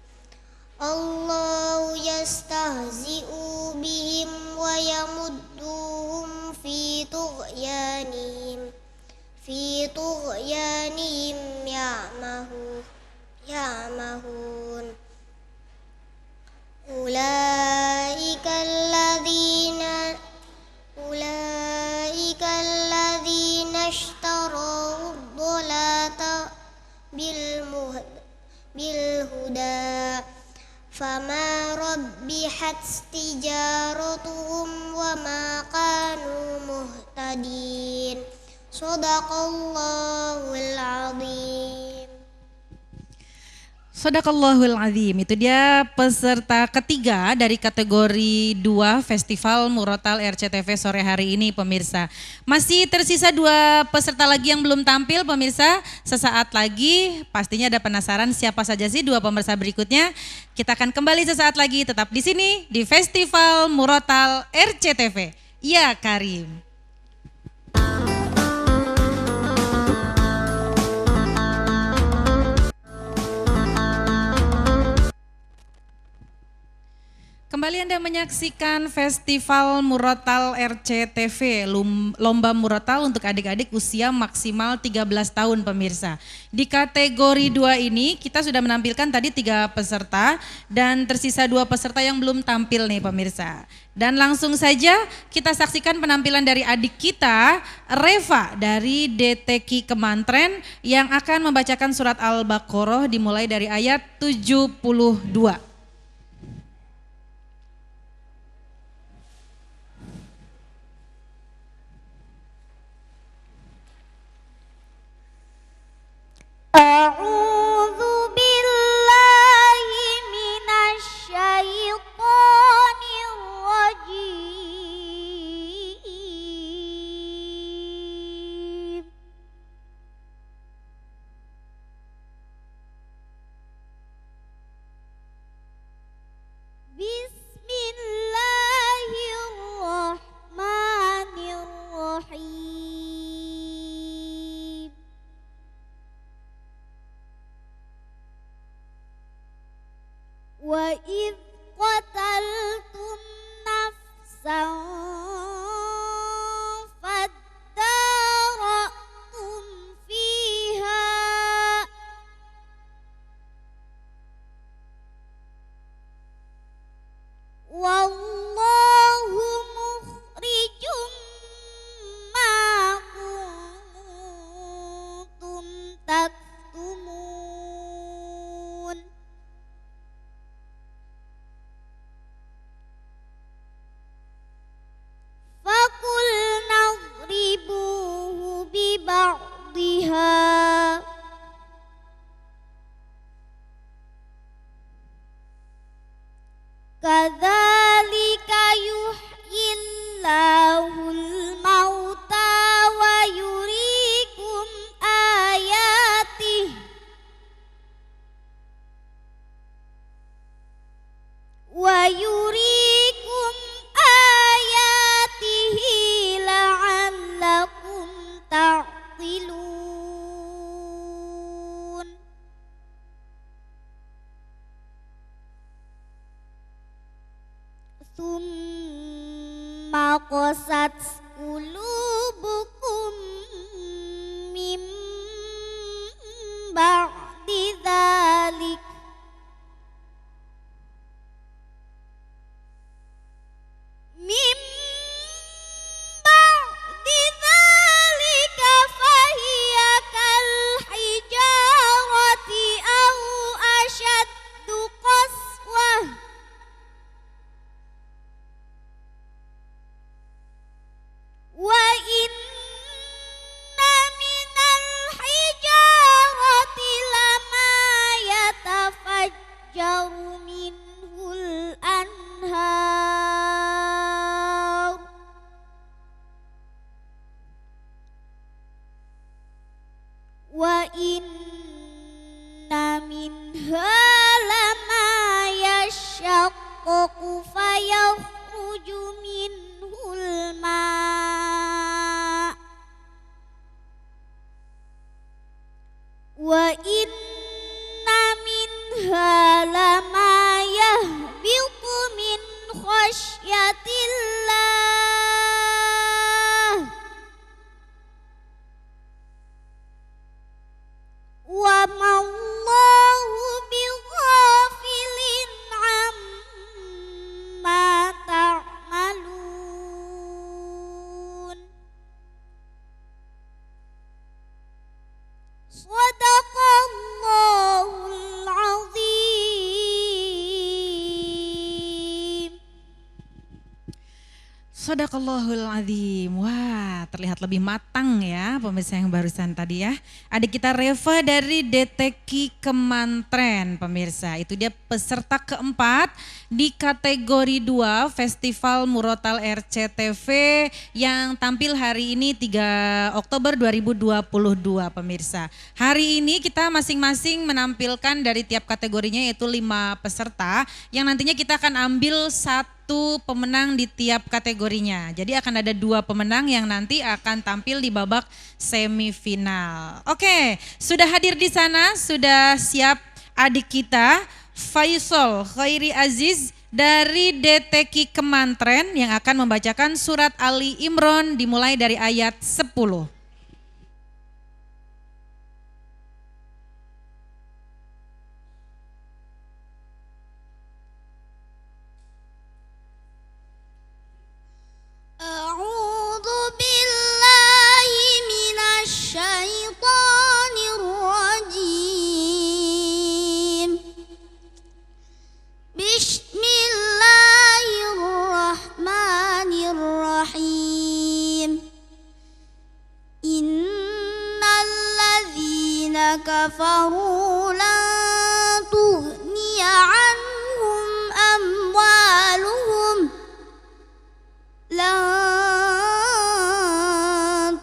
Allahu yastahzi'u bihim wa yamudduhum fi tughyanihim ya'mahun. Ulaika alladhina ishtaraw ad-dhalata bil huda fama rabbihat tijaratuhum wa ma kanu muhtadin. Shadaqallahul azim. Shadaqallahul azim. Itu dia peserta ketiga dari kategori 2 Festival Murotal RCTV sore hari ini pemirsa. Masih tersisa 2 peserta lagi yang belum tampil pemirsa. Sesaat lagi pastinya ada penasaran siapa saja sih 2 pemirsa berikutnya. Kita akan kembali sesaat lagi tetap di sini di Festival Murotal RCTV. Ya Karim. Kembali Anda menyaksikan Festival Murotal RCTV, Lomba Murotal untuk adik-adik usia maksimal 13 tahun pemirsa. Di kategori 2 ini kita sudah menampilkan tadi 3 peserta dan tersisa 2 peserta yang belum tampil nih pemirsa. Dan langsung saja kita saksikan penampilan dari adik kita, Reva dari DTQ Kemantren yang akan membacakan surat Al-Baqarah dimulai dari ayat 72. A'udzu billahi minasyaitonir rajim. Bismillahirrahmanirrahim. Wa idh qataltum nafsan fadara'tum fiha wallahu mukhrijum ma kuntum taktumun. فَقُلْنَا اضْرِبُوهُ بِبَعْضِهَا كَذَلِكَ يُحْيِي اللَّهُ الْمَوْتَى وَيُرِيكُمْ آيَاتِهِ لَعَلَّكُمْ تَعْقِلُونَ. ثُمَّ قَسَتْ قُلُوبُكُم مِّن بَعْدِ ذَلِكَ فهي كالحجارة أو أشد قسوة وإن من الحجارة لما يتفجر منه الأنهار وإن منها لما يشقق فيخرج منه الماء وإن منها لما يهبط من خشية الله وما الله بغافل عما تعملون. صدق الله العظيم. Sadaqallahul Azim. Wah, terlihat lebih matang ya pemirsa yang barusan tadi ya. Adik kita Reva dari DTQ Kemantren pemirsa. Itu dia peserta keempat di kategori 2 Festival Murotal RCTV yang tampil hari ini 3 Oktober 2022 pemirsa. Hari ini kita masing-masing menampilkan dari tiap kategorinya yaitu 5 peserta yang nantinya kita akan ambil satu pemenang di tiap kategorinya. Jadi akan ada 2 pemenang yang nanti akan tampil di babak semifinal. Oke, sudah hadir di sana, sudah siap adik kita Faisal Khairi Aziz dari DTQ Kemantren yang akan membacakan surat Ali Imran dimulai dari ayat 10. A'udzu billahi minasyaitonir rajim. Bismillahirrahmanirrahim. Innal ladzina kafaru lan tughniya anhum amwaluhum lan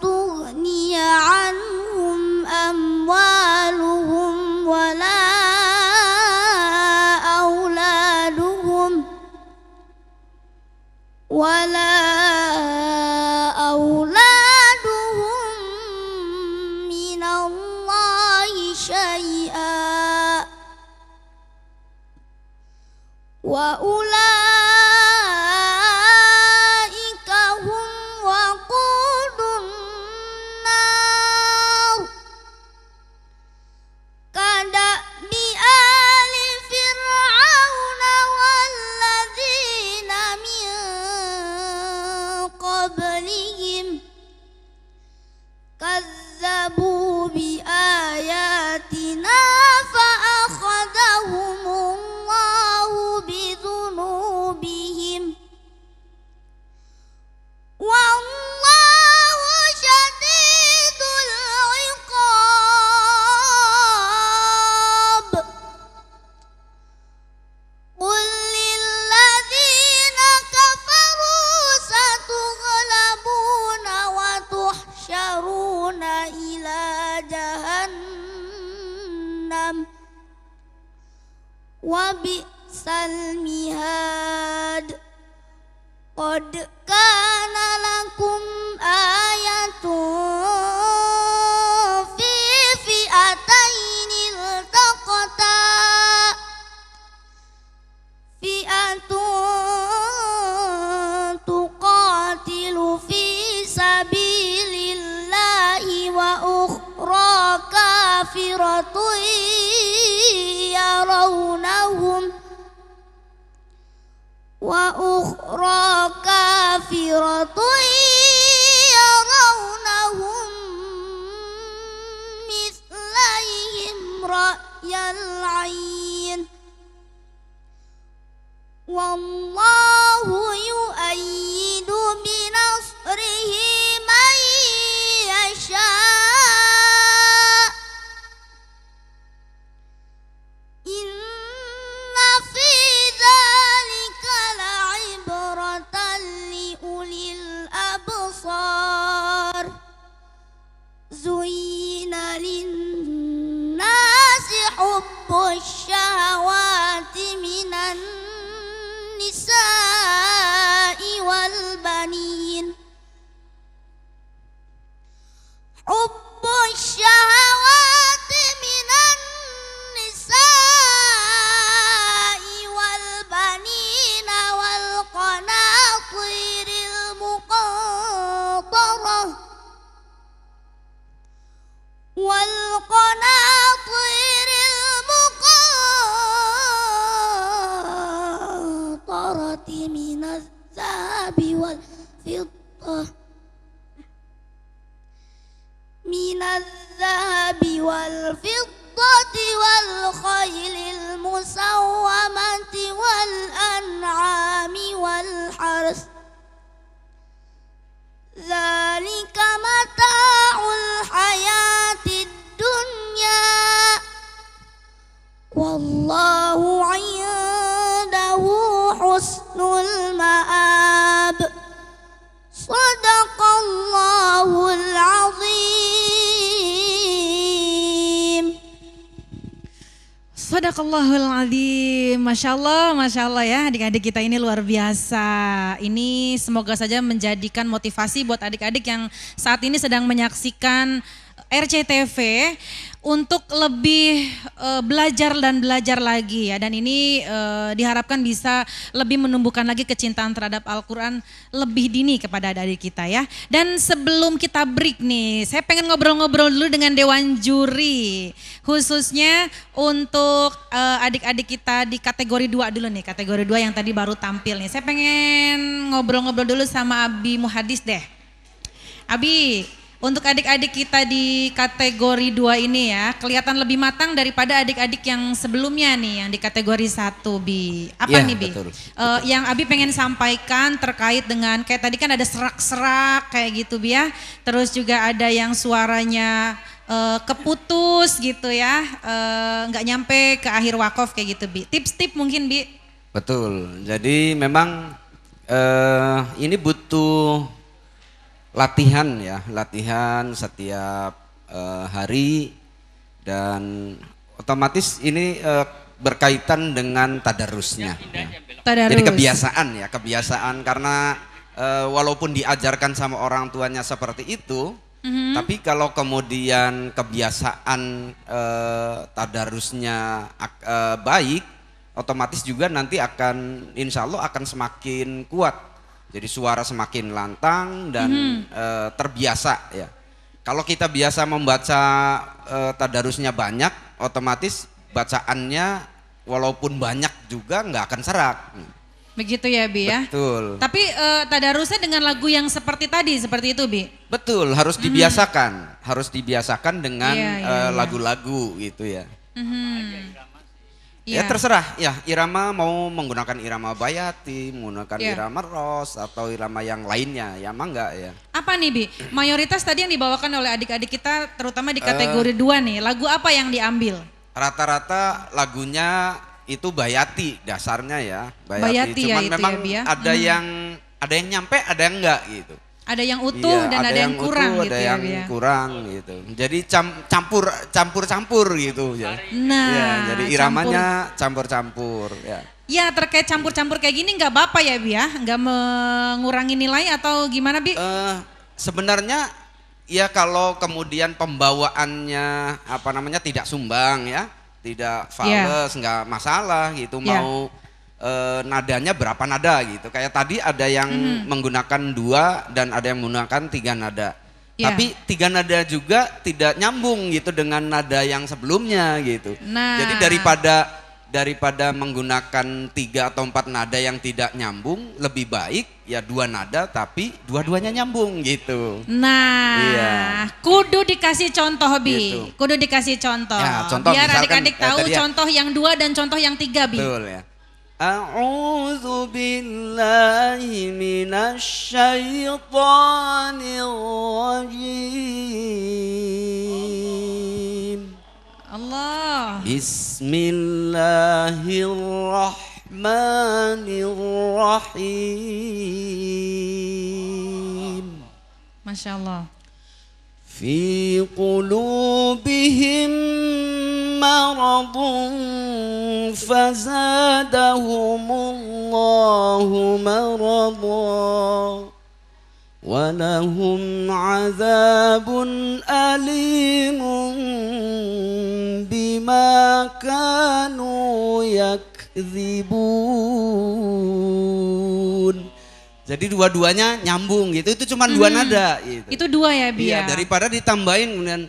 tughniya anhum amwaluhum wala auladuhum minallahi syai'a wa ulaika hum waqudun nar kadabi ali fir'auna walladzina min qablihim kazzabu bi ayatina fa akhadahumullahu bidhunubihim wallahu syadidul iqab. Qul lilladzina kafaru satughlabuna wa tuhsyaruna ila jahannam wa bi'sal mihad. Qad kana lakum ayatun fi fi'ataini iltaqata fi'atun tuqatilu fi sabilillahi wa ukhra kafiratun yarawnahum mithlaihim ra'yal 'ain wallahu yu'ayyidu binasrihi man yasha' inna fi dzalika la'ibratan liulil absar. Zuyyina linnasi hubbus syahawati minan nisa'i wal banin hubbus syahawati minan nisa'i wal banina wal qanatiril muqantarah wal qanatiril muqantarati minaz zahabi wal fiddah minaz zahabi wal fiddati wal khaylil musawwamati wal an'ami wal hars dzalika mata'ul hayatid dunya wallahu 'indahu husnul ma'ab. Shadaqallahul 'azim. Sadaqallahul adzim. Masya Allah ya adik-adik kita ini luar biasa. Ini semoga saja menjadikan motivasi buat adik-adik yang saat ini sedang menyaksikan RCTV untuk lebih belajar dan belajar lagi ya, dan ini diharapkan bisa lebih menumbuhkan lagi kecintaan terhadap Al-Quran lebih dini kepada adik-adik kita ya. Dan sebelum kita break nih, saya pengen ngobrol-ngobrol dulu dengan Dewan Juri, khususnya untuk adik-adik kita di kategori 2 dulu nih, kategori 2 yang tadi baru tampil nih. Saya pengen ngobrol-ngobrol dulu sama Abi Muhadis deh. Abi, untuk adik-adik kita di kategori 2 ini ya, kelihatan lebih matang daripada adik-adik yang sebelumnya nih, yang di kategori 1, Bi. Apa Ya, nih, Bi? betul. Yang Abi pengen sampaikan terkait dengan, kayak tadi kan ada serak-serak kayak gitu, Bi ya. Terus juga ada yang suaranya keputus gitu ya, nggak nyampe ke akhir wakaf kayak gitu, Bi. Tips-tips mungkin, Bi. Betul. Jadi memang ini butuh latihan ya, latihan setiap hari, dan otomatis ini berkaitan dengan tadarusnya. Ya. Tadarus. Jadi kebiasaan karena walaupun diajarkan sama orang tuanya seperti itu, tapi kalau kemudian kebiasaan tadarusnya baik, otomatis juga nanti akan, insya Allah akan semakin kuat. Jadi suara semakin lantang dan terbiasa ya. Kalau kita biasa membaca tadarusnya banyak, otomatis bacaannya walaupun banyak juga nggak akan serak. Begitu ya, Bi ya. Betul. Tapi tadarusnya dengan lagu yang seperti tadi, seperti itu, Bi. Betul, harus dibiasakan, harus dibiasakan dengan Iya. lagu-lagu gitu ya. Ya Iya. terserah ya, irama mau menggunakan irama bayati, menggunakan Iya. irama ros atau irama yang lainnya, ya mangga ya. Apa nih, Bi? Mayoritas tadi yang dibawakan oleh adik-adik kita terutama di kategori 2 nih, lagu apa yang diambil? Rata-rata lagunya itu bayati dasarnya ya, Bayati ya Cuman itu memang ya, Bi ya. ada yang nyampe, ada yang enggak gitu. Ada yang utuh Iya, dan ada yang kurang utuh, gitu ada ya, yang Bi ya. kurang gitu. Jadi campur-campur gitu ya. Nah, Ya, jadi iramanya campur-campur ya. Ya, terkait campur-campur kayak gini nggak apa-apa ya, Bi ya? Nggak mengurangi nilai atau gimana, Bi? Sebenarnya ya kalau kemudian pembawaannya tidak sumbang ya, tidak fales, nggak masalah gitu. Iya. Mau nadanya berapa nada gitu. Kayak tadi ada yang menggunakan 2 dan ada yang menggunakan 3 nada. Iya. Tapi 3 nada juga tidak nyambung gitu dengan nada yang sebelumnya gitu. Nah. Jadi daripada menggunakan 3 atau 4 nada yang tidak nyambung, lebih baik ya 2 nada tapi dua-duanya nyambung gitu. Nah, Iya. kudu dikasih contoh, Bi. Gitu. Kudu dikasih contoh. Ya, contoh Biar misalkan, adik-adik tahu tadi ya. contoh yang 2 dan contoh yang 3, Bi. Betul ya. A'udzu billahi minasy syaithanir rajim. Allah. Bismillahirrahmanirrahim. Masya Allah. في قلوبهم مرض فزادهم الله مرضا ولهم عذاب أليم بما كانوا يكذبون. Jadi dua-duanya nyambung gitu, itu cuma 2 nada gitu. Itu 2 ya, Bi Iya, ya? daripada ditambahin kemudian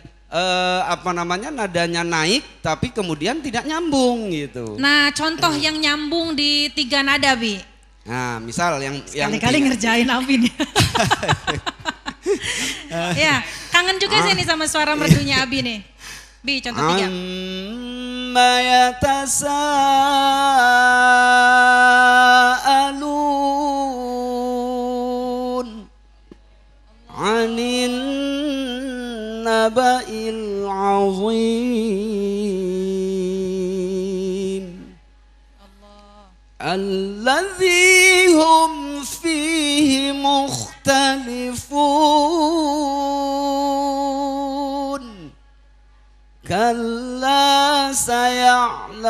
nadanya naik tapi kemudian tidak nyambung gitu. Nah, contoh yang nyambung di 3 nada, Bi. Nah, misal yang Kali-kali ngerjain Abi nih. Ya, kangen juga sih nih sama suara merdunya Abi nih. Bi, contoh 3. Amma yatasaalun 'anil naba'il 'azim alladzi hum fihi mukhtalifun kalla saya'lamun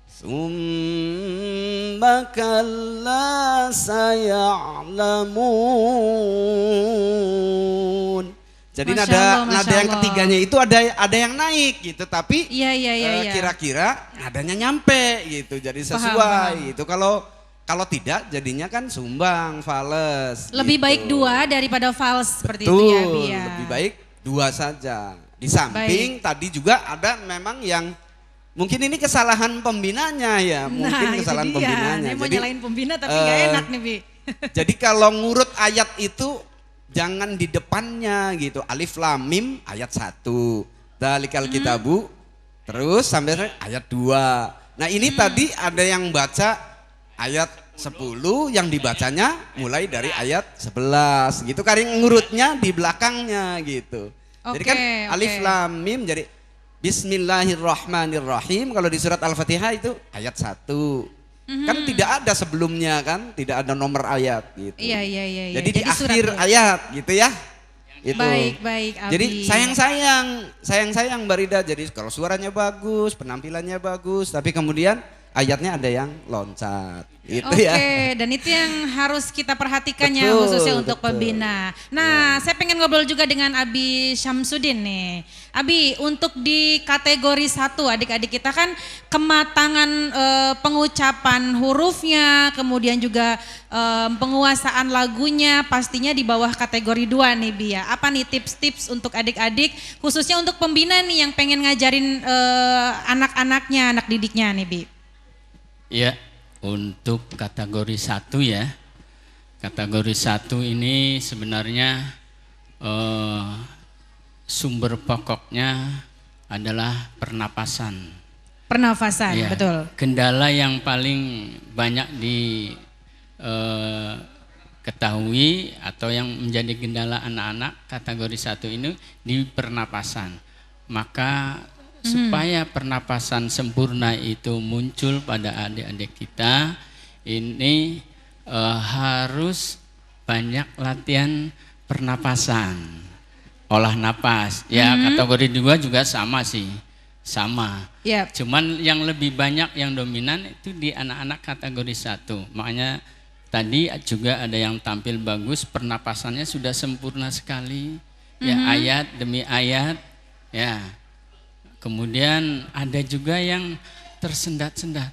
summa kalla saya'lamun Jadi Masya nada Allah, Masya nada yang Allah. ketiganya itu ada yang naik gitu, tapi Iya. kira-kira nadanya nyampe gitu, jadi sesuai Paham. gitu. Kalau tidak jadinya kan sumbang, fals. Lebih gitu. baik 2 daripada fals seperti itu ya, Bi ya. Lebih baik 2 saja. Di samping tadi juga ada memang yang mungkin ini kesalahan pembinanya ya, mungkin Nah, kesalahan itu dia. pembinanya. Dia mau nyalain pembina tapi nggak enak nih, Bi. Jadi kalau ngurut ayat itu jangan di depannya gitu. Alif lam mim ayat 1. Dalikal kitabu terus sampai ayat 2. Nah, ini tadi ada yang baca ayat 10 yang dibacanya mulai dari ayat 11 gitu. Karena ngurutnya di belakangnya gitu. Jadi kan alif lam mim jadi Bismillahirrahmanirrahim. Kalau di surat Al-Fatihah itu ayat 1. Kan tidak ada sebelumnya kan, tidak ada nomor ayat gitu. Iya. Jadi di surat akhir tuh. ayat gitu ya. Itu. Baik, Abi. Jadi sayang Mbak Rida. Jadi kalau suaranya bagus, penampilannya bagus, tapi kemudian ayatnya ada yang loncat. Itu Oke, ya. dan itu yang harus kita perhatikannya Betul, khususnya untuk betul. pembina. Nah, saya pengen ngobrol juga dengan Abi Syamsuddin nih. Abi, untuk di kategori 1 adik-adik kita kan kematangan pengucapan hurufnya, kemudian juga penguasaan lagunya pastinya di bawah kategori 2 nih Bi ya. Apa nih tips-tips untuk adik-adik khususnya untuk pembina nih yang pengen ngajarin anak-anaknya, anak didiknya nih Bi? Ya, untuk kategori 1 ya. Kategori 1 ini sebenarnya sumber pokoknya adalah pernapasan. Pernafasan, Ya, betul. kendala yang paling banyak ketahui atau yang menjadi kendala anak-anak kategori 1 ini di pernapasan. Maka supaya pernapasan sempurna itu muncul pada adik-adik kita, ini harus banyak latihan pernapasan, olah napas. Ya, kategori 2 juga sama sih, sama. Yep. Cuman yang lebih banyak yang dominan itu di anak-anak kategori 1. Makanya tadi juga ada yang tampil bagus, pernapasannya sudah sempurna sekali. Ya, ayat demi ayat. Ya. Kemudian ada juga yang tersendat-sendat.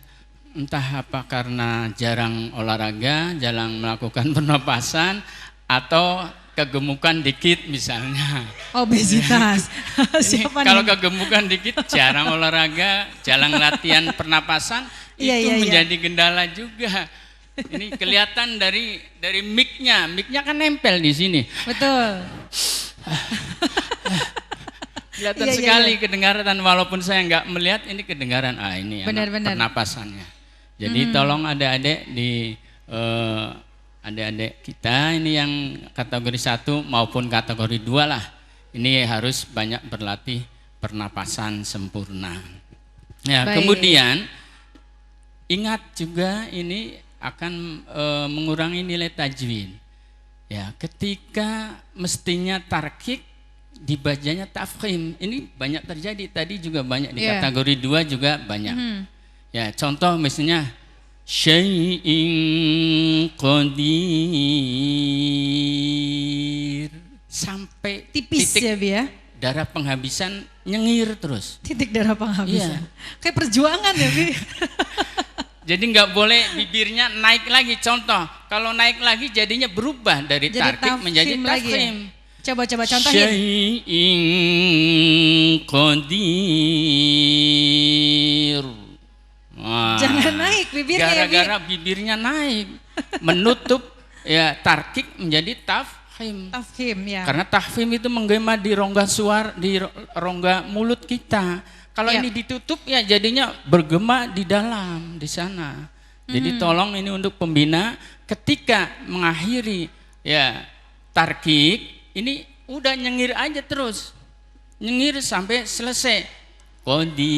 Entah apa karena jarang olahraga, jarang melakukan pernapasan, atau kegemukan dikit misalnya. Obesitas. Ini Siapa kalau nih? kegemukan dikit, jarang olahraga, jarang latihan pernapasan, Iya, itu iya, iya. menjadi kendala juga. Ini kelihatan dari mic-nya kan nempel di sini. Betul. Kelihatan Iya, iya, sekali kedengaran, walaupun saya nggak melihat ini kedengaran. Ini Benar-benar. pernapasannya. Jadi tolong adik-adik adik-adik kita ini yang kategori 1 maupun kategori 2 lah. Ini harus banyak berlatih pernapasan sempurna. Ya, Baik. kemudian ingat juga ini akan mengurangi nilai tajwid. Ya, ketika mestinya tarkik dibacanya tafkhim. Ini banyak terjadi, tadi juga banyak di Iya. kategori 2 juga banyak. Ya, contoh misalnya syai'in qadir sampai Tipis titik ya Bi ya. darah penghabisan nyengir terus. Titik darah penghabisan. Iya. Kayak perjuangan ya Bi. Jadi nggak boleh bibirnya naik lagi. Contoh, kalau naik lagi jadinya berubah dari Jadi tarkik menjadi tafkhim lagi ya? tafkhim. Coba contohin. Syai'in qadir. Wah, Jangan naik bibirnya ya, Bi. gara-gara bibirnya naik menutup ya tarkik menjadi tafkhim. Tafkhim ya. Karena tafkhim itu menggema di rongga suara, di rongga mulut kita. Kalau Iya. ini ditutup ya jadinya bergema di dalam, di sana. Jadi tolong ini untuk pembina ketika mengakhiri ya tarkik ini udah nyengir aja terus. Nyengir sampai selesai. Qadir.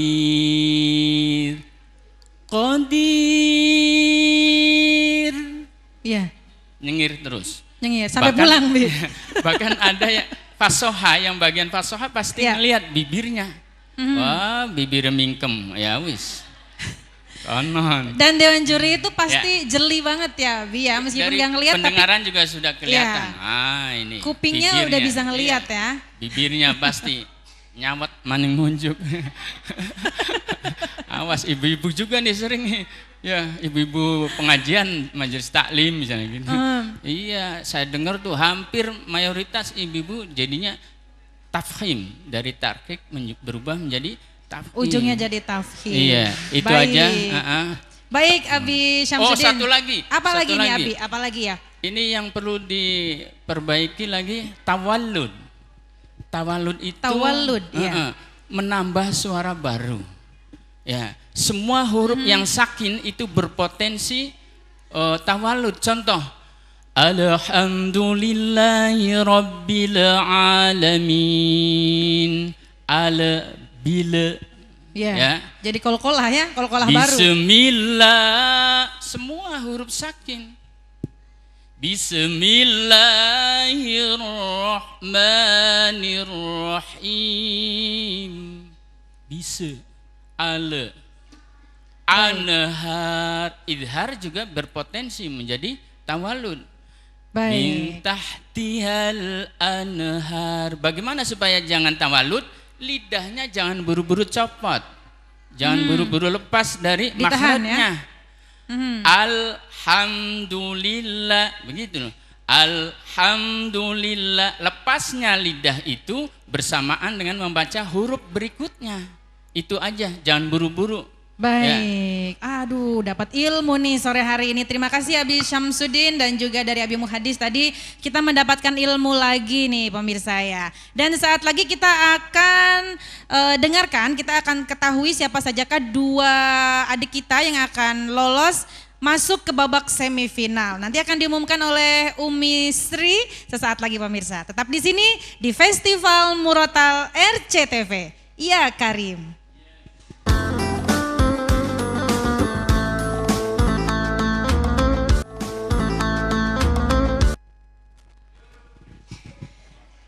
Qadir. Iya. Nyengir terus. Nyengir sampai pulang Bi. Bahkan ada ya fasoha, yang bagian fasoha pasti Ya. ngelihat bibirnya. Wah, bibirnya mingkem, ya wis. Kanan. Dan dewan juri itu pasti jeli banget ya, Bi ya, meskipun Dari nggak ngelihat tapi pendengaran juga sudah kelihatan. Ini kupingnya udah bisa ngelihat ya. Bibirnya pasti nyawat maning munjuk. Awas, ibu-ibu juga nih sering nih. Ya, ibu-ibu pengajian majelis taklim misalnya gitu. Iya, saya dengar tuh hampir mayoritas ibu-ibu jadinya tafkhim, dari tarkik berubah menjadi tafkhim. Ujungnya jadi tafkhim. Iya, itu baik. aja. Baik, Abi Syamsuddin. Satu lagi. Apa Satu lagi nih, lagi. Abi? Apa lagi ya? Ini yang perlu diperbaiki lagi, tawallud. Tawallud itu ya. menambah suara baru. Ya, semua huruf yang sakin itu berpotensi tawallud. Contoh, alhamdulillahi rabbil alamin. Bila ya. Jadi kol-kolah ya, kol-kolah baru. Bismillah, semua huruf sakin. Bismillahirrahmanirrahim. Bisa. Anhar. Idhar juga berpotensi menjadi tawallud. Baik. Min tahtihal anhar. Bagaimana supaya jangan tawallud? Lidahnya jangan buru-buru copot. Jangan buru-buru lepas dari ditahan, makhrajnya. ya? Alhamdulillah, begitu. Alhamdulillah, lepasnya lidah itu bersamaan dengan membaca huruf berikutnya. Itu aja, jangan buru-buru. Baik, aduh dapat ilmu nih sore hari ini. Terima kasih Abi Syamsuddin dan juga dari Abi Muhadis tadi kita mendapatkan ilmu lagi nih pemirsa ya. Dan saat lagi kita akan dengarkan, kita akan ketahui siapa sajakah dua adik kita yang akan lolos masuk ke babak semifinal. Nanti akan diumumkan oleh Umi Sri sesaat lagi pemirsa. Tetap di sini di Festival Murotal RCTV. Iya Karim.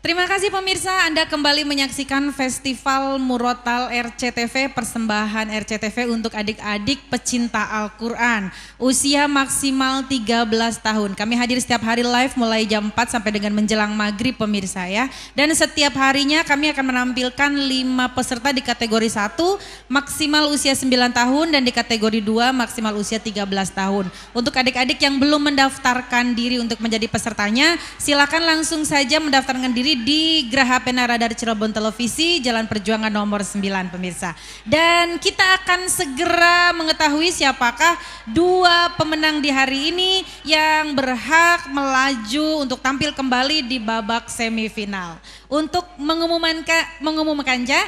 Terima kasih pemirsa, Anda kembali menyaksikan Festival Murotal RCTV, persembahan RCTV untuk adik-adik pecinta Al-Quran. Usia maksimal 13 tahun. Kami hadir setiap hari live mulai jam 4 sampai dengan menjelang maghrib pemirsa ya. Dan setiap harinya kami akan menampilkan 5 peserta di kategori 1 maksimal usia 9 tahun dan di kategori 2 maksimal usia 13 tahun. Untuk adik-adik yang belum mendaftarkan diri untuk menjadi pesertanya, silakan langsung saja mendaftarkan diri di Geraha Penaradar Cirebon Televisi, Jalan Perjuangan nomor 9 pemirsa. Dan kita akan segera mengetahui siapakah dua pemenang di hari ini yang berhak melaju untuk tampil kembali di babak semifinal. Untuk mengumumkannya,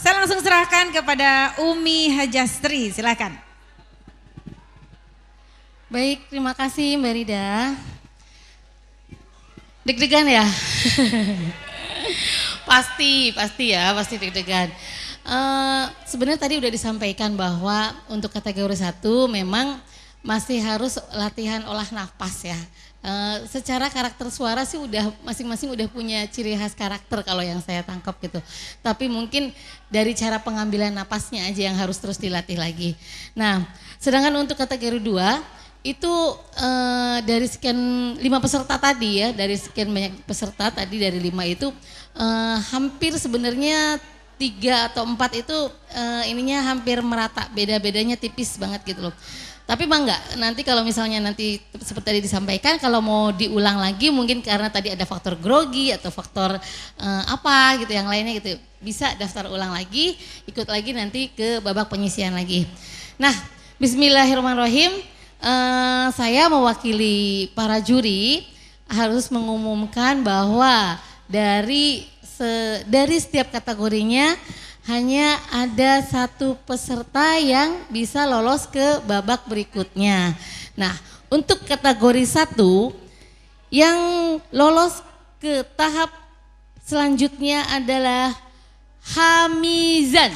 saya langsung serahkan kepada Umi Hajastri, silakan. Baik, terima kasih Mbak Rida. Deg-degan ya? pasti deg-degan. Sebenarnya tadi udah disampaikan bahwa untuk kategori 1 memang masih harus latihan olah nafas ya. Secara karakter suara sih udah masing-masing udah punya ciri khas karakter kalau yang saya tangkap gitu. Tapi mungkin dari cara pengambilan napasnya aja yang harus terus dilatih lagi. Nah, sedangkan untuk kategori 2 itu dari sekian 5 peserta tadi ya, dari sekian banyak peserta tadi dari 5 itu hampir sebenarnya 3 atau 4 itu ininya hampir merata, beda-bedanya tipis banget gitu loh. Tapi enggak, nanti kalau misalnya nanti seperti tadi disampaikan kalau mau diulang lagi mungkin karena tadi ada faktor grogi atau faktor apa gitu yang lainnya gitu, bisa daftar ulang lagi, ikut lagi nanti ke babak penyisian lagi. Nah, bismillahirrahmanirrahim. Saya mewakili para juri harus mengumumkan bahwa dari setiap kategorinya hanya ada 1 peserta yang bisa lolos ke babak berikutnya. Nah, untuk kategori 1 yang lolos ke tahap selanjutnya adalah Hamizan.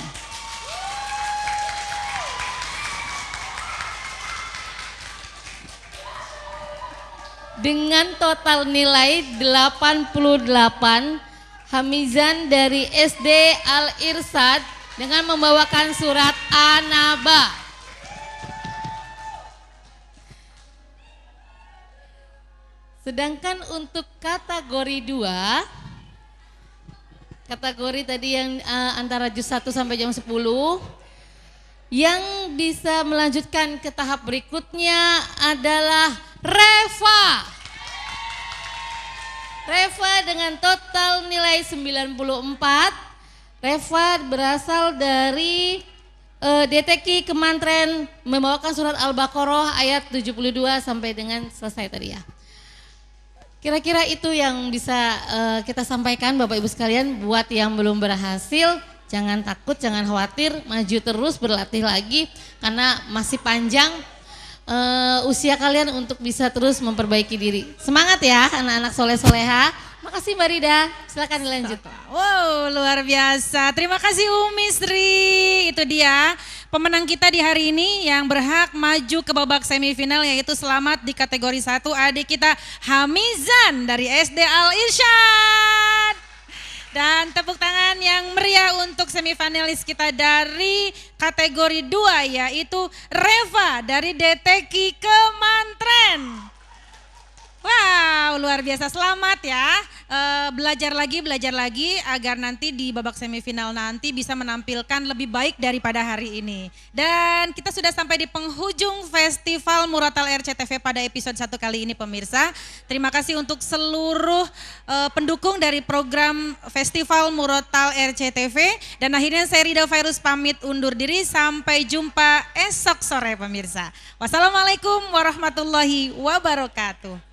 Dengan total nilai 88, Hamizan dari SD Al Irsad dengan membawakan surat An-Naba. Sedangkan untuk kategori 2, kategori tadi yang antara juz 1 sampai jam 10, yang bisa melanjutkan ke tahap berikutnya adalah Reva. Reva dengan total nilai 94. Reva berasal dari DTQ Kemantren, membawakan surat Al-Baqarah ayat 72 sampai dengan selesai tadi ya. Kira-kira itu yang bisa kita sampaikan Bapak Ibu sekalian. Buat yang belum berhasil, jangan takut, jangan khawatir, maju terus, berlatih lagi karena masih panjang usia kalian untuk bisa terus memperbaiki diri. Semangat ya anak-anak soleh-soleha. Makasih Mbak Rida, silakan dilanjut. Wow, luar biasa. Terima kasih Umi Sri. Itu dia pemenang kita di hari ini yang berhak maju ke babak semifinal, yaitu selamat di kategori 1 adik kita Hamizan dari SD Al Irsyad. Dan tepuk tangan yang meriah untuk semifinalis kita dari kategori 2, yaitu Reva dari DTQ Kemantren. Wow, luar biasa, selamat ya. Belajar lagi agar nanti di babak semifinal nanti bisa menampilkan lebih baik daripada hari ini. Dan kita sudah sampai di penghujung Festival Murotal RCTV pada episode 1 kali ini pemirsa. Terima kasih untuk seluruh pendukung dari program Festival Murotal RCTV. Dan akhirnya saya Rida Virus pamit undur diri, sampai jumpa esok sore pemirsa. Wassalamualaikum warahmatullahi wabarakatuh.